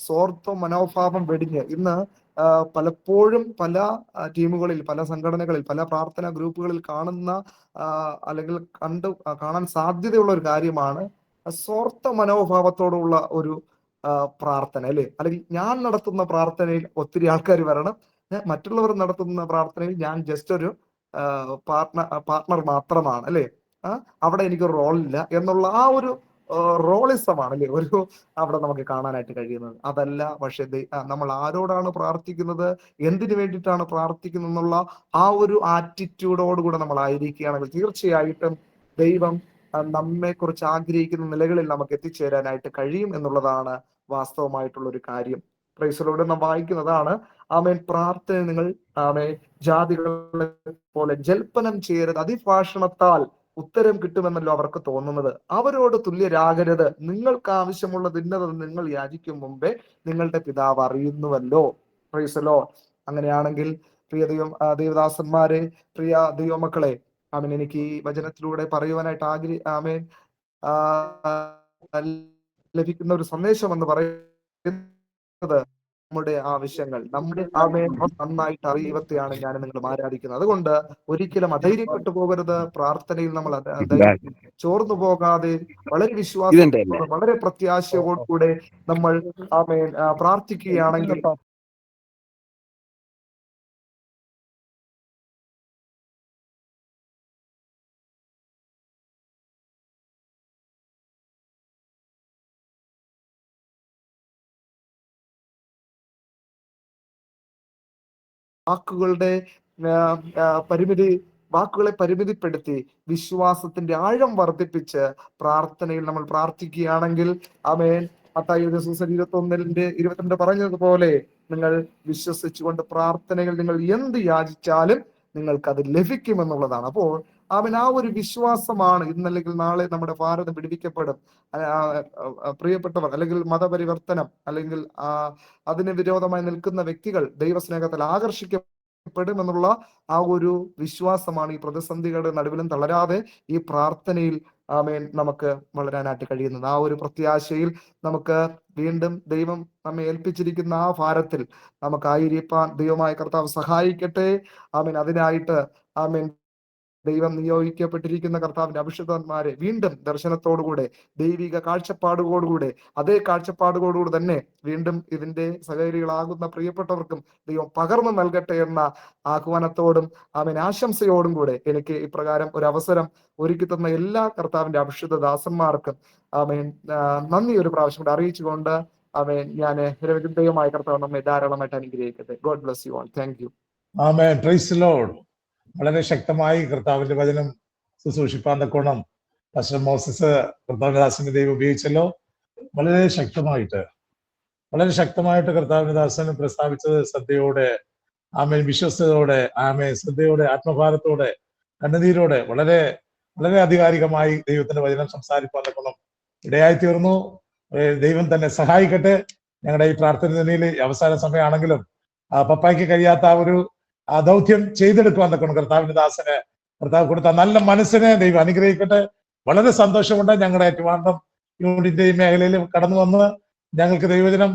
സ്വാർത്ഥ മനോഭാവം വെടിഞ്ഞ്, ഇന്ന് പലപ്പോഴും പല ടീമുകളിൽ, പല സംഘടനകളിൽ, പല പ്രാർത്ഥനാ ഗ്രൂപ്പുകളിൽ കാണുന്ന അല്ലെങ്കിൽ കാണാൻ സാധ്യതയുള്ള ഒരു കാര്യമാണ് സ്വാർത്ഥ മനോഭാവത്തോടുള്ള ഒരു പ്രാർത്ഥന, അല്ലെ? അല്ലെങ്കിൽ ഞാൻ നടത്തുന്ന പ്രാർത്ഥനയിൽ ഒത്തിരി ആൾക്കാർ വരണം, മറ്റുള്ളവർ നടത്തുന്ന പ്രാർത്ഥനയിൽ ഞാൻ ജസ്റ്റ് ഒരു പാർട്ട്ണർ മാത്രമാണ്, അല്ലെ? അവിടെ എനിക്ക് റോളില്ല എന്നുള്ള ആ ഒരു റോളിസമാണ്, അല്ലെ, ഒരു അവിടെ നമുക്ക് കാണാനായിട്ട് കഴിയുന്നത്. അതല്ല, പക്ഷെ നമ്മൾ ആരോടാണ് പ്രാർത്ഥിക്കുന്നത്, എന്തിനു വേണ്ടിയിട്ടാണ് പ്രാർത്ഥിക്കുന്നത് എന്നുള്ള ആ ഒരു ആറ്റിറ്റ്യൂഡോടുകൂടെ നമ്മൾ ആയിരിക്കുകയാണെങ്കിൽ തീർച്ചയായിട്ടും ദൈവം നമ്മെ കുറിച്ച് ആഗ്രഹിക്കുന്ന നിലകളിൽ നമുക്ക് എത്തിച്ചേരാനായിട്ട് കഴിയും എന്നുള്ളതാണ് വാസ്തവമായിട്ടുള്ള ഒരു കാര്യം. പ്രൈസലോട് നാം വായിക്കുന്നതാണ്, പ്രാർത്ഥന നിങ്ങൾ ജാതികളെ പോലെ ജൽപ്പനം ചെയ്യരുത്, അതിഭാഷണത്താൽ ഉത്തരം കിട്ടുമെന്നല്ലോ അവർക്ക് തോന്നുന്നത്. അവരോട് തുല്യരാകരുത്, നിങ്ങൾക്ക് ആവശ്യമുള്ളത് ഇന്നതെന്ന് നിങ്ങൾ യാചിക്കും മുമ്പേ നിങ്ങളുടെ പിതാവ് അറിയുന്നുവല്ലോ. പ്രൈസലോ. അങ്ങനെയാണെങ്കിൽ പ്രിയ ദൈവദാസന്മാരെ, പ്രിയ ദൈവമക്കളെ, എനിക്ക് ഈ വചനത്തിലൂടെ പറയുവാനായിട്ട് ലഭിക്കുന്ന ഒരു സന്ദേശം എന്ന് പറയുന്നത്, നമ്മുടെ ആവശ്യങ്ങൾ നമ്മുടെ നന്നായിട്ട് അറിയത്തെയാണ് ഞാൻ നിങ്ങൾ ആരാധിക്കുന്നത്. അതുകൊണ്ട് ഒരിക്കലും അധൈര്യപ്പെട്ടു പോകരുത്. പ്രാർത്ഥനയിൽ നമ്മൾ ചോർന്നു പോകാതെ വളരെ വിശ്വാസത്തോടെ, വളരെ പ്രത്യാശയോടുകൂടെ നമ്മൾ പ്രാർത്ഥിക്കുകയാണെങ്കിൽ വാക്കുകളെ പരിമിതിപ്പെടുത്തി വിശ്വാസത്തിന്റെ ആഴം വർദ്ധിപ്പിച്ച് പ്രാർത്ഥനയിൽ നമ്മൾ പ്രാർത്ഥിക്കുകയാണെങ്കിൽ മത്തായി 21:22 പറഞ്ഞതുപോലെ നിങ്ങൾ വിശ്വസിച്ചുകൊണ്ട് പ്രാർത്ഥനയിൽ നിങ്ങൾ എന്ത് യാചിച്ചാലും നിങ്ങൾക്ക് അത് ലഭിക്കുമെന്നുള്ളതാണ്. അപ്പോൾ ആ ഒരു വിശ്വാസമാണ് ഇന്നല്ലെങ്കിൽ നാളെ നമ്മുടെ ഭാരതം വിടുവിക്കപ്പെടും. പ്രിയപ്പെട്ടവർ, അല്ലെങ്കിൽ മതപരിവർത്തനം, അല്ലെങ്കിൽ അതിന് വിരോധമായി നിൽക്കുന്ന വ്യക്തികൾ ദൈവസ്നേഹത്തിൽ ആകർഷിക്കപ്പെടുമെന്നുള്ള ആ ഒരു വിശ്വാസമാണ് ഈ പ്രതിസന്ധികളുടെ നടുവിലും തളരാതെ ഈ പ്രാർത്ഥനയിൽ നമുക്ക് വളരാനായിട്ട് കഴിയുന്നത്. ആ ഒരു പ്രത്യാശയിൽ നമുക്ക് വീണ്ടും ദൈവം നമ്മെ ഏൽപ്പിച്ചിരിക്കുന്ന ആ ഭാരത്തിൽ നമുക്കായിരിക്കാൻ ദൈവമായ കർത്താവ് സഹായിക്കട്ടെ. അതിനായിട്ട് ദൈവം നിയോഗിക്കപ്പെട്ടിരിക്കുന്ന കർത്താവിന്റെ അഭിഷിക്തന്മാരെ വീണ്ടും ദർശനത്തോടുകൂടെ, ദൈവിക കാഴ്ചപ്പാടുകളോടുകൂടെ, അതേ കാഴ്ചപ്പാടുകളോടുകൂടി തന്നെ വീണ്ടും ഇതിന്റെ സഹകരികളാകുന്ന പ്രിയപ്പെട്ടവർക്കും ദൈവം പകർന്നു നൽകട്ടെ എന്ന ആഹ്വാനത്തോടും ആശംസയോടും കൂടെ എനിക്ക് ഇപ്രകാരം ഒരു അവസരം ഒരുക്കി തന്ന എല്ലാ കർത്താവിന്റെ അഭിഷിക്ത ദാസന്മാർക്കും നന്ദി ഒരു പ്രാവശ്യം കൂടെ അറിയിച്ചുകൊണ്ട് ഞാൻ ദൈവമായ കർത്താവ് നമ്മെ ധാരാളമായിട്ട് അനുഗ്രഹിക്കട്ടെ. God bless you all. Thank you. Amen. Praise the Lord. വളരെ ശക്തമായി കർത്താവിന്റെ വചനം ശുശ്രൂഷിപ്പാൻ തക്കോണം പാസ്റ്റർ മോസസ് കർത്താവിന്റെ ദാസന്റെ ദൈവം ഉപയോഗിച്ചല്ലോ. വളരെ ശക്തമായിട്ട് കർത്താവിന്റെ ദാസൻ പ്രസ്താവിച്ചത് ശ്രദ്ധയോടെ, വിശ്വസ്തയോടെ, ശ്രദ്ധയോടെ, ആത്മഭാരത്തോടെ, കണ്ണുനീരോടെ, വളരെ വളരെ ആധികാരികമായി ദൈവത്തിന്റെ വചനം സംസാരിപ്പാൻ തക്കോണം ഇടയായി തീർന്നു. ദൈവം തന്നെ സഹായിക്കട്ടെ. ഞങ്ങളുടെ ഈ പ്രാർത്ഥന നിലയിൽ അവസാന സമയമാണെങ്കിലും പപ്പായ്ക്ക് കഴിയാത്ത ആ ഒരു ദൗത്യം ചെയ്തെടുക്കുവാൻ തക്കണം കർത്താവിന്റെ ദാസന് കർത്താവ് കൊടുത്ത നല്ല മനസ്സിനെ ദൈവം അനുഗ്രഹിക്കട്ടെ. വളരെ സന്തോഷമുണ്ട് ഞങ്ങളുടെ ട്രിവാൻഡ്രം യൂണിറ്റിന്റെ ഈ മേഖലയിൽ കടന്നു വന്ന് ഞങ്ങൾക്ക് ദൈവജനം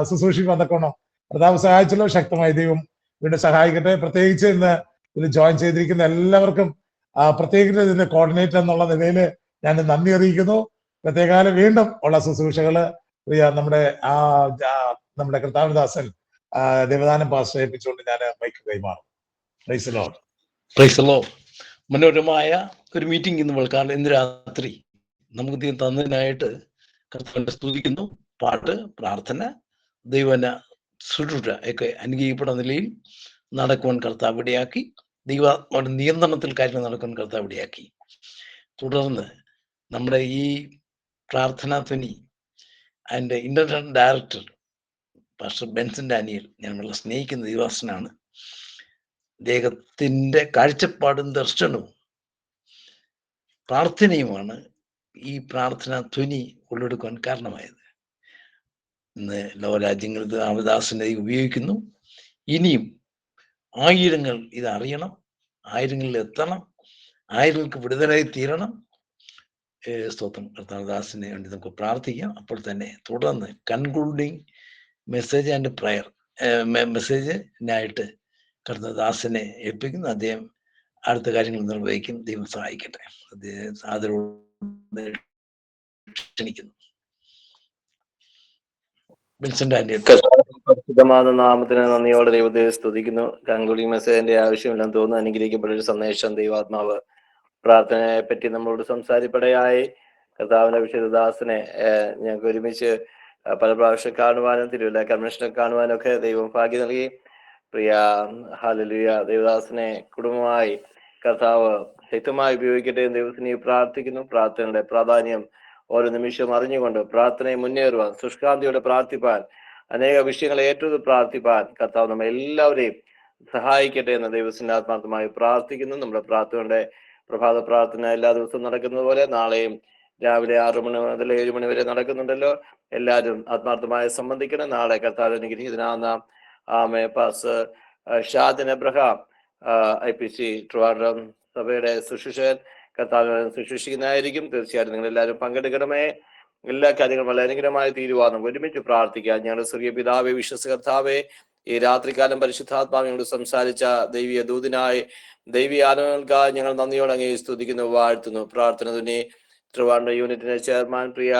ശുശ്രൂഷിക്കാൻ തക്കോണം കർത്താവ് സഹായിച്ചല്ലോ. ശക്തമായി ദൈവം വീണ്ടും സഹായിക്കട്ടെ. പ്രത്യേകിച്ച് ഇന്ന് ഇതിൽ ജോയിൻ ചെയ്തിരിക്കുന്ന എല്ലാവർക്കും പ്രത്യേകിച്ച് ഇതിന്റെ കോർഡിനേറ്റർ എന്നുള്ള നിലയിൽ ഞാൻ നന്ദി അറിയിക്കുന്നു. പ്രത്യേകാലം വീണ്ടും ഉള്ള ശുശ്രൂഷകള് പ്രിയ നമ്മുടെ കർത്താവിദാസൻ ദേവദാനം പാസ്റ്റർ ഏൽപ്പിച്ചുകൊണ്ട് ഞാൻ മൈക്ക് കൈമാറും. Praise the Lord. Praise the Lord. മനോഹരമായ ഒരു മീറ്റിംഗ് ഇന്ന് രാത്രി നമുക്ക് തന്നതിനായിട്ട് കർത്താവിനെ സ്തുതിക്കുന്നു. പാട്ട്, പ്രാർത്ഥന, ദൈവന ശുശ്രൂഷ ഒക്കെ അനുഗ്രഹിക്കപ്പെടുന്ന നിലയിൽ നടക്കുവാൻ കർത്താവ് ഇടയാക്കി. ദൈവാത്മാവിന്റെ നിയന്ത്രണത്തിൽ കാര്യങ്ങൾ നടക്കുവാൻ കർത്താവ് ഇടയാക്കി. തുടർന്ന് നമ്മുടെ ഈ പ്രാർത്ഥനാ ധ്വനി അതിൻ്റെ international director pastor Benson Daniel ഞാൻ വളരെ സ്നേഹിക്കുന്ന ദൈവദാസനാണ്. അദ്ദേഹത്തിൻ്റെ കാഴ്ചപ്പാടും ദർശനവും പ്രാർത്ഥനയുമാണ് ഈ പ്രാർത്ഥനാ ധ്വനി ഉള്ളെടുക്കാൻ കാരണമായത്. ഇന്ന് ലോകരാജ്യങ്ങളിൽ രാമദാസിനെ ഉപയോഗിക്കുന്നു. ഇനിയും ആയിരങ്ങൾ ഇത് അറിയണം, ആയിരങ്ങളിൽ എത്തണം, ആയിരങ്ങൾക്ക് വിടുതലായി തീരണം. സ്തോത്രം. കർത്താവദാസിനെ വേണ്ടി നമുക്ക് പ്രാർത്ഥിക്കാം. അപ്പോൾ തന്നെ തുടർന്ന് കൺക്ലൂഡിങ് മെസ്സേജ് ആൻഡ് പ്രയർ മെസ്സേജിനായിട്ട് കർത്താവദാസിനെ ഏൽപ്പിക്കുന്നു. അദ്ദേഹം അടുത്ത കാര്യങ്ങൾ നിർവഹിക്കും. ദൈവം സഹായിക്കട്ടെ. അദ്ദേഹം ആദരവോടെ ക്ഷണിക്കുന്നു. പരിശുദ്ധമായ നാമത്തിന് നന്ദിയോടെ ദൈവത്തെ സ്തുതിക്കുന്നു. കൺക്ലൂഡിംഗ് മെസ്സേജിന്റെ ആവശ്യമില്ലെന്ന് തോന്നുന്നു. അനുഗ്രഹിക്കപ്പെട്ട ഒരു സന്ദേശം ദൈവാത്മാവ് പ്രാർത്ഥനയെ പറ്റി നമ്മളോട് സംസാരിപ്പടയായി. കർത്താവിന്റെ വിശുദ്ധദാസനെ ഞങ്ങൾക്ക് ഒരുമിച്ച് പല പ്രാവശ്യം കാണുവാനും തിരുവല്ല കൺവെൻഷനെ കാണുവാനും ഒക്കെ ദൈവം ഭാഗ്യം നൽകി. പ്രിയ ഹല്ലേലൂയ. ദൈവദാസനെ കുടുംബമായി കർത്താവ് ശക്തമായി ഉപയോഗിക്കട്ടെ എന്ന് ദൈവത്തിനെ പ്രാർത്ഥിക്കുന്നു. പ്രാർത്ഥനയുടെ പ്രാധാന്യം ഓരോ നിമിഷവും അറിഞ്ഞുകൊണ്ട് പ്രാർത്ഥനയെ മുന്നേറുവാൻ, ശുഷ്കാന്തിയോടെ പ്രാർത്ഥിപ്പാൻ, അനേക വിഷയങ്ങളെ ഏറ്റെടുത്ത് പ്രാർത്ഥിപ്പാൻ കർത്താവ് നമ്മെ എല്ലാവരെയും സഹായിക്കട്ടെ എന്ന് ദൈവത്തിന്റെ ആത്മാർത്ഥമായി പ്രാർത്ഥിക്കുന്നു. നമ്മുടെ പ്രാർത്ഥനയുടെ പ്രഭാത പ്രാർത്ഥന എല്ലാ ദിവസവും നടക്കുന്നത് പോലെ നാളെയും രാവിലെ 6 മണി മുതൽ 7 മണി വരെ നടക്കുന്നുണ്ടല്ലോ. എല്ലാവരും ആത്മാർത്ഥമായി സംബന്ധിക്കണം. നാളെ കർത്താവ് അനുഗ്രഹീതനാകുന്ന pastor Shadin Abraham IPC Trivandrum സഭയുടെ ശുശ്രൂഷകൻ കർത്താവിനെ ശുശ്രൂഷിക്കുന്നതായിരിക്കും. തീർച്ചയായിട്ടും നിങ്ങൾ എല്ലാവരും പങ്കെടുക്കണമേ. എല്ലാ കാര്യങ്ങളും വളരെ അനുഗ്രഹമായി തീരുവാൻ നമുക്ക് ഒരുമിച്ച് പ്രാർത്ഥിക്കാം. ഞങ്ങളുടെ സ്വർഗീയ പിതാവേ, വിശ്വസ കർത്താവേ, ഈ രാത്രികാലം പരിശുദ്ധാത്മാവിനോട് സംസാരിച്ച ദൈവീയ ദൂതനായി ദൈവീയ ആലോചനകൾക്കായി ഞങ്ങൾ നന്ദിയോടെ അങ്ങേ സ്തുതിക്കുന്നു, വാഴ്ത്തുന്നു. പ്രാർത്ഥന തുന്നി ട്രിവാൻഡ്രം യൂണിറ്റിന്റെ ചെയർമാൻ പ്രിയ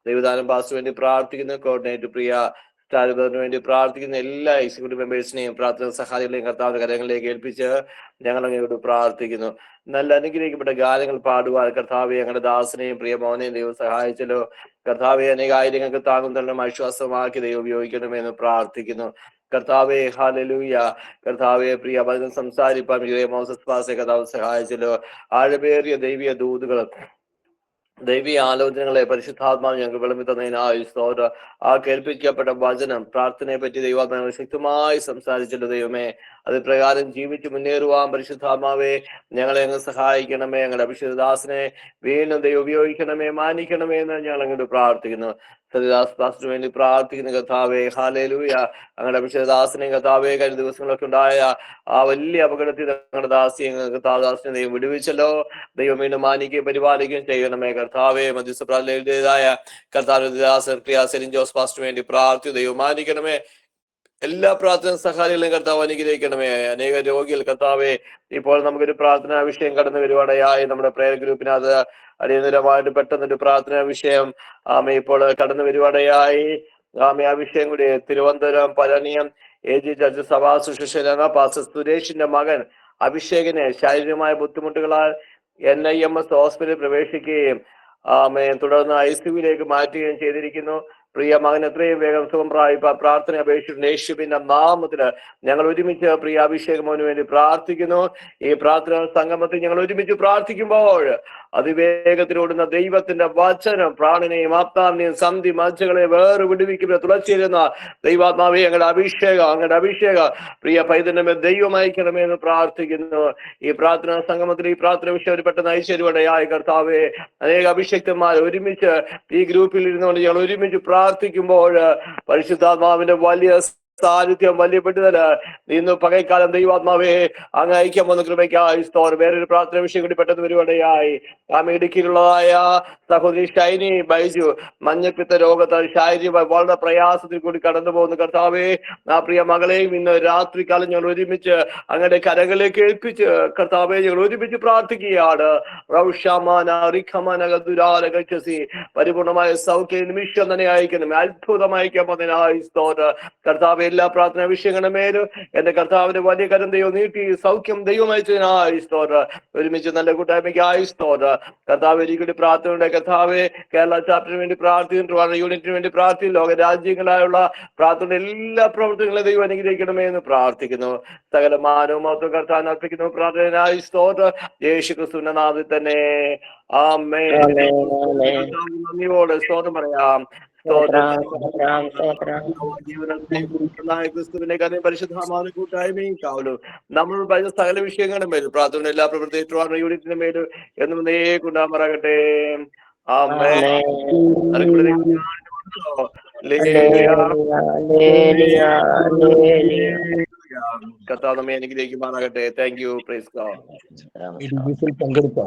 ദൈവദാനം പാസ്റ്റർ വേണ്ടി പ്രാർത്ഥിക്കുന്നു. കോർഡിനേറ്റർ പ്രിയ സ്റ്റാലിബറിന് വേണ്ടി പ്രാർത്ഥിക്കുന്ന എല്ലാ എക്സിക്യൂട്ടീവ് മെമ്പേഴ്സിനെയും പ്രാർത്ഥന സഹായികളെയും കർത്താവിന്റെ കരങ്ങളിലേക്ക് ഏൽപ്പിച്ച് ഞങ്ങൾ അങ്ങോട്ട് പ്രാർത്ഥിക്കുന്നു. നല്ല അനുഗ്രഹിക്കപ്പെട്ട ഗാനങ്ങൾ പാടുവാൻ കർത്താവെ ഞങ്ങളുടെ ദാസനെയും പ്രിയ മോനെയും ദൈവം സഹായിച്ചല്ലോ. കർത്താവെ അനേകായിരങ്ങൾക്ക് താങ്ങും തരണം ആശ്വാസമാക്കി ദൈവം ഉപയോഗിക്കണമെന്ന് പ്രാർത്ഥിക്കുന്നു. കർത്താവെ ഹല്ലേലൂയ. കർത്താവെ പ്രിയ വചനം സംസാരിപ്പാൻ മോസസ് പാസ്റ്ററെ കർത്താവ് സഹായിച്ചല്ലോ. ആഴമേറിയ ദൈവീയ ദൂതുകളും ദൈവീയ ആലോചനകളെ പരിശുദ്ധാത്മാവ് ഞങ്ങൾക്ക് വിളമ്പി തന്നതിനായി സ്തോത്രം. ആ കേൾപ്പിക്കപ്പെട്ട വചനം പ്രാർത്ഥനയെ പറ്റി ദൈവാത്മാവ് ശക്തമായി സംസാരിച്ചല്ലോ. ദൈവമേ, അത് പ്രകാരം ജീവിച്ച് മുന്നേറുവാൻ പരിശുദ്ധാത്മാവെ ഞങ്ങളെ അങ്ങ് സഹായിക്കണമേ. ഞങ്ങളുടെ അഭിഷേകദാസനെ വീണ്ടും ദൈവം ഉപയോഗിക്കണമേ, മാനിക്കണമേ എന്ന് ഞങ്ങൾ അങ്ങോട്ട് പ്രാർത്ഥിക്കുന്നു. സത്യദാസ് പാസ്റ്ററിന് വേണ്ടി പ്രാർത്ഥിക്കുന്ന കർത്താവേ ഹല്ലേലൂയ. ഞങ്ങളുടെ അഭിഷേകദാസനെയും കർത്താവേ കഴിഞ്ഞ ദിവസങ്ങളൊക്കെ ഉണ്ടായ ആ വലിയ അപകടത്തിൽ ഞങ്ങളുടെ ദാസിനെ ദൈവം വിടുവിച്ചല്ലോ. ദൈവം വീണ്ടും മാനിക്കുകയും പരിപാലിക്കുകയും ചെയ്യണമേ കർത്താവേ. മധ്യസ്ഥ പ്രാർത്ഥനയുടേതായ കർത്താവിന്റെ പ്രിയ സെലിൻ ജോസ് പാസ്റ്ററിന് വേണ്ടി പ്രാർത്ഥിച്ചു. ദൈവം മാനിക്കണമേ. എല്ലാ പ്രാർത്ഥന സഹായികളെയും കർത്താവ് അനുഗ്രഹിക്കണമേ. അനേക രോഗികൾ കർത്താവെ ഇപ്പോൾ നമുക്കൊരു പ്രാർത്ഥനാ വിഷയം കടന്നു വരുവാടയായി. നമ്മുടെ പ്രേയർ ഗ്രൂപ്പിനകത്ത് അടിയന്തരമായിട്ട് പെട്ടെന്നൊരു പ്രാർത്ഥനാ വിഷയം ഇപ്പോൾ കടന്നു വരുവാടയായി. ആ വിഷയം കൂടി തിരുവനന്തപുരം പഴനിയം AG ചർച്ച് സഭാ ശുശ്രൂഷകനായ പാസ്റ്റർ സുരേഷിന്റെ മകൻ അഭിഷേകിനെ ശാരീരികമായ ബുദ്ധിമുട്ടുകളാൽ NIMS ഹോസ്പിറ്റലിൽ പ്രവേശിക്കുകയും തുടർന്ന് ICUവിലേക്ക് മാറ്റുകയും ചെയ്തിരിക്കുന്നു. പ്രിയ മകൻ എത്രയും വേഗം സുഖം പ്രാപിപ്പാൻ പ്രാർത്ഥന അപേക്ഷിച്ചിട്ടുണ്ട്. യേശുവിന്റെ നാമത്തില് ഞങ്ങൾ ഒരുമിച്ച് പ്രിയ അഭിഷേകമോന് വേണ്ടി പ്രാർത്ഥിക്കുന്നു. ഈ പ്രാർത്ഥന സംഗമത്തിൽ ഞങ്ങൾ ഒരുമിച്ച് പ്രാർത്ഥിക്കുമ്പോൾ അതിവേഗത്തിലോടുന്ന ദൈവത്തിന്റെ വചനം പ്രാണനെയും ആത്മാവിനെയും സന്ധി മജ്ജകളെ വേറെ വിടുവിക്കുന്ന തുളച്ചിരുന്ന ദൈവാത്മാവെ ഞങ്ങളുടെ അഭിഷേകം പ്രിയ പൈതന്യമേ ദൈവം അയക്കണമേ എന്ന് പ്രാർത്ഥിക്കുന്നു. ഈ പ്രാർത്ഥന സംഗമത്തിൽ ഈ പ്രാർത്ഥന വിഷയം പെട്ടെന്ന് ഐശ്വര്യവടയായി കർത്താവെ അനേക അഭിഷേക്തന്മാർ ഒരുമിച്ച് ഈ ഗ്രൂപ്പിൽ ഇരുന്നുകൊണ്ട് ഞങ്ങൾ ഒരുമിച്ച് പ്രാർത്ഥിക്കുമ്പോൾ പരിശുദ്ധാത്മാവിന്റെ വലിയ സാന്നിധ്യം വലിയ പെട്ടതല്ല ഇന്ന് പകൽക്കാലം ദൈവാത്മാവേ അങ്ങ് ഐക്യം വന്ന കൃപയ്ക്കായി സ്തോത്രം. വേറൊരു പ്രാർത്ഥന വിഷയം കൂടി പെട്ടെന്ന് വരുവാടെയായി ഇടുക്കിയിലുള്ളതായ സഹോദരി ഷൈനി ബൈജു മഞ്ഞപ്പിത്ത രോഗത്താൽ ശാരീരികമായി വളരെ പ്രയാസത്തിൽ കൂടി കടന്നു പോകുന്ന കർത്താവേ, ആ പ്രിയ മകളെയും ഇന്ന് രാത്രികാലം ഞങ്ങൾ ഒരുമിച്ച് അങ്ങയുടെ കരകളിലേക്ക് ഏൽപ്പിച്ച് കർത്താവെ ഞങ്ങൾ ഒരുമിച്ച് പ്രാർത്ഥിക്കുകയാണ്. പരിപൂർണമായ സൗഖ്യ നിമിഷം തന്നെ അയക്കണം, അത്ഭുതമയക്കാൻ പതിനായി സ്തോത്രം കർത്താവ്. എല്ലാ പ്രാർത്ഥനാ വിഷയങ്ങളുടെ മേലും എന്റെ കർത്താവിന്റെ വലിയ കരം ദൈവം നീട്ടി സൗഖ്യം ദൈവം അയച്ചതിനായി സ്തോത്രം. ഒരുമിച്ച് നല്ല കൂട്ടായ്മയ്ക്കായി സ്തോത്രം കർത്താവ്. ഒരിക്കലും പ്രാർത്ഥനയുടെ കർത്താവ് കേരള ചാപ്റ്ററിന് വേണ്ടി പ്രാർത്ഥിക്കുന്നു, യൂണിറ്റിന് വേണ്ടി പ്രാർത്ഥിക്കും, ലോക രാജ്യങ്ങളായുള്ള പ്രാർത്ഥനയുടെ എല്ലാ പ്രവർത്തനങ്ങളും ദൈവം അനുഗ്രഹിക്കണമേ എന്ന് പ്രാർത്ഥിക്കുന്നു. സകല മാനവും മഹത്വം കർത്താവിന് അർപ്പിക്കുന്നു. പ്രാർത്ഥനയായി സ്തോത്രം യേശു ക്രിസ്തുവിന്റെ നാമത്തിൽ തന്നെ ആമേൻ. നന്ദിയോടെ സ്തോത്രം പറയാം. ക്രിസ്തുവിന്റെ കഥയും പരിശുദ്ധമായ കൂട്ടായ്മയും കാവലും നമ്മൾ പറഞ്ഞ സകല വിഷയങ്ങളുടെ മേലും പ്രാർത്ഥന എല്ലാ പ്രവൃത്തി യൂണിറ്റിന്റെ മേലും എന്നും കൊണ്ടാമറാകട്ടെ. കർത്താവ് നമ്മെ അനുഗ്രഹിക്കുമാറാകട്ടെ. Thank you. Praise God. പങ്കെടുത്ത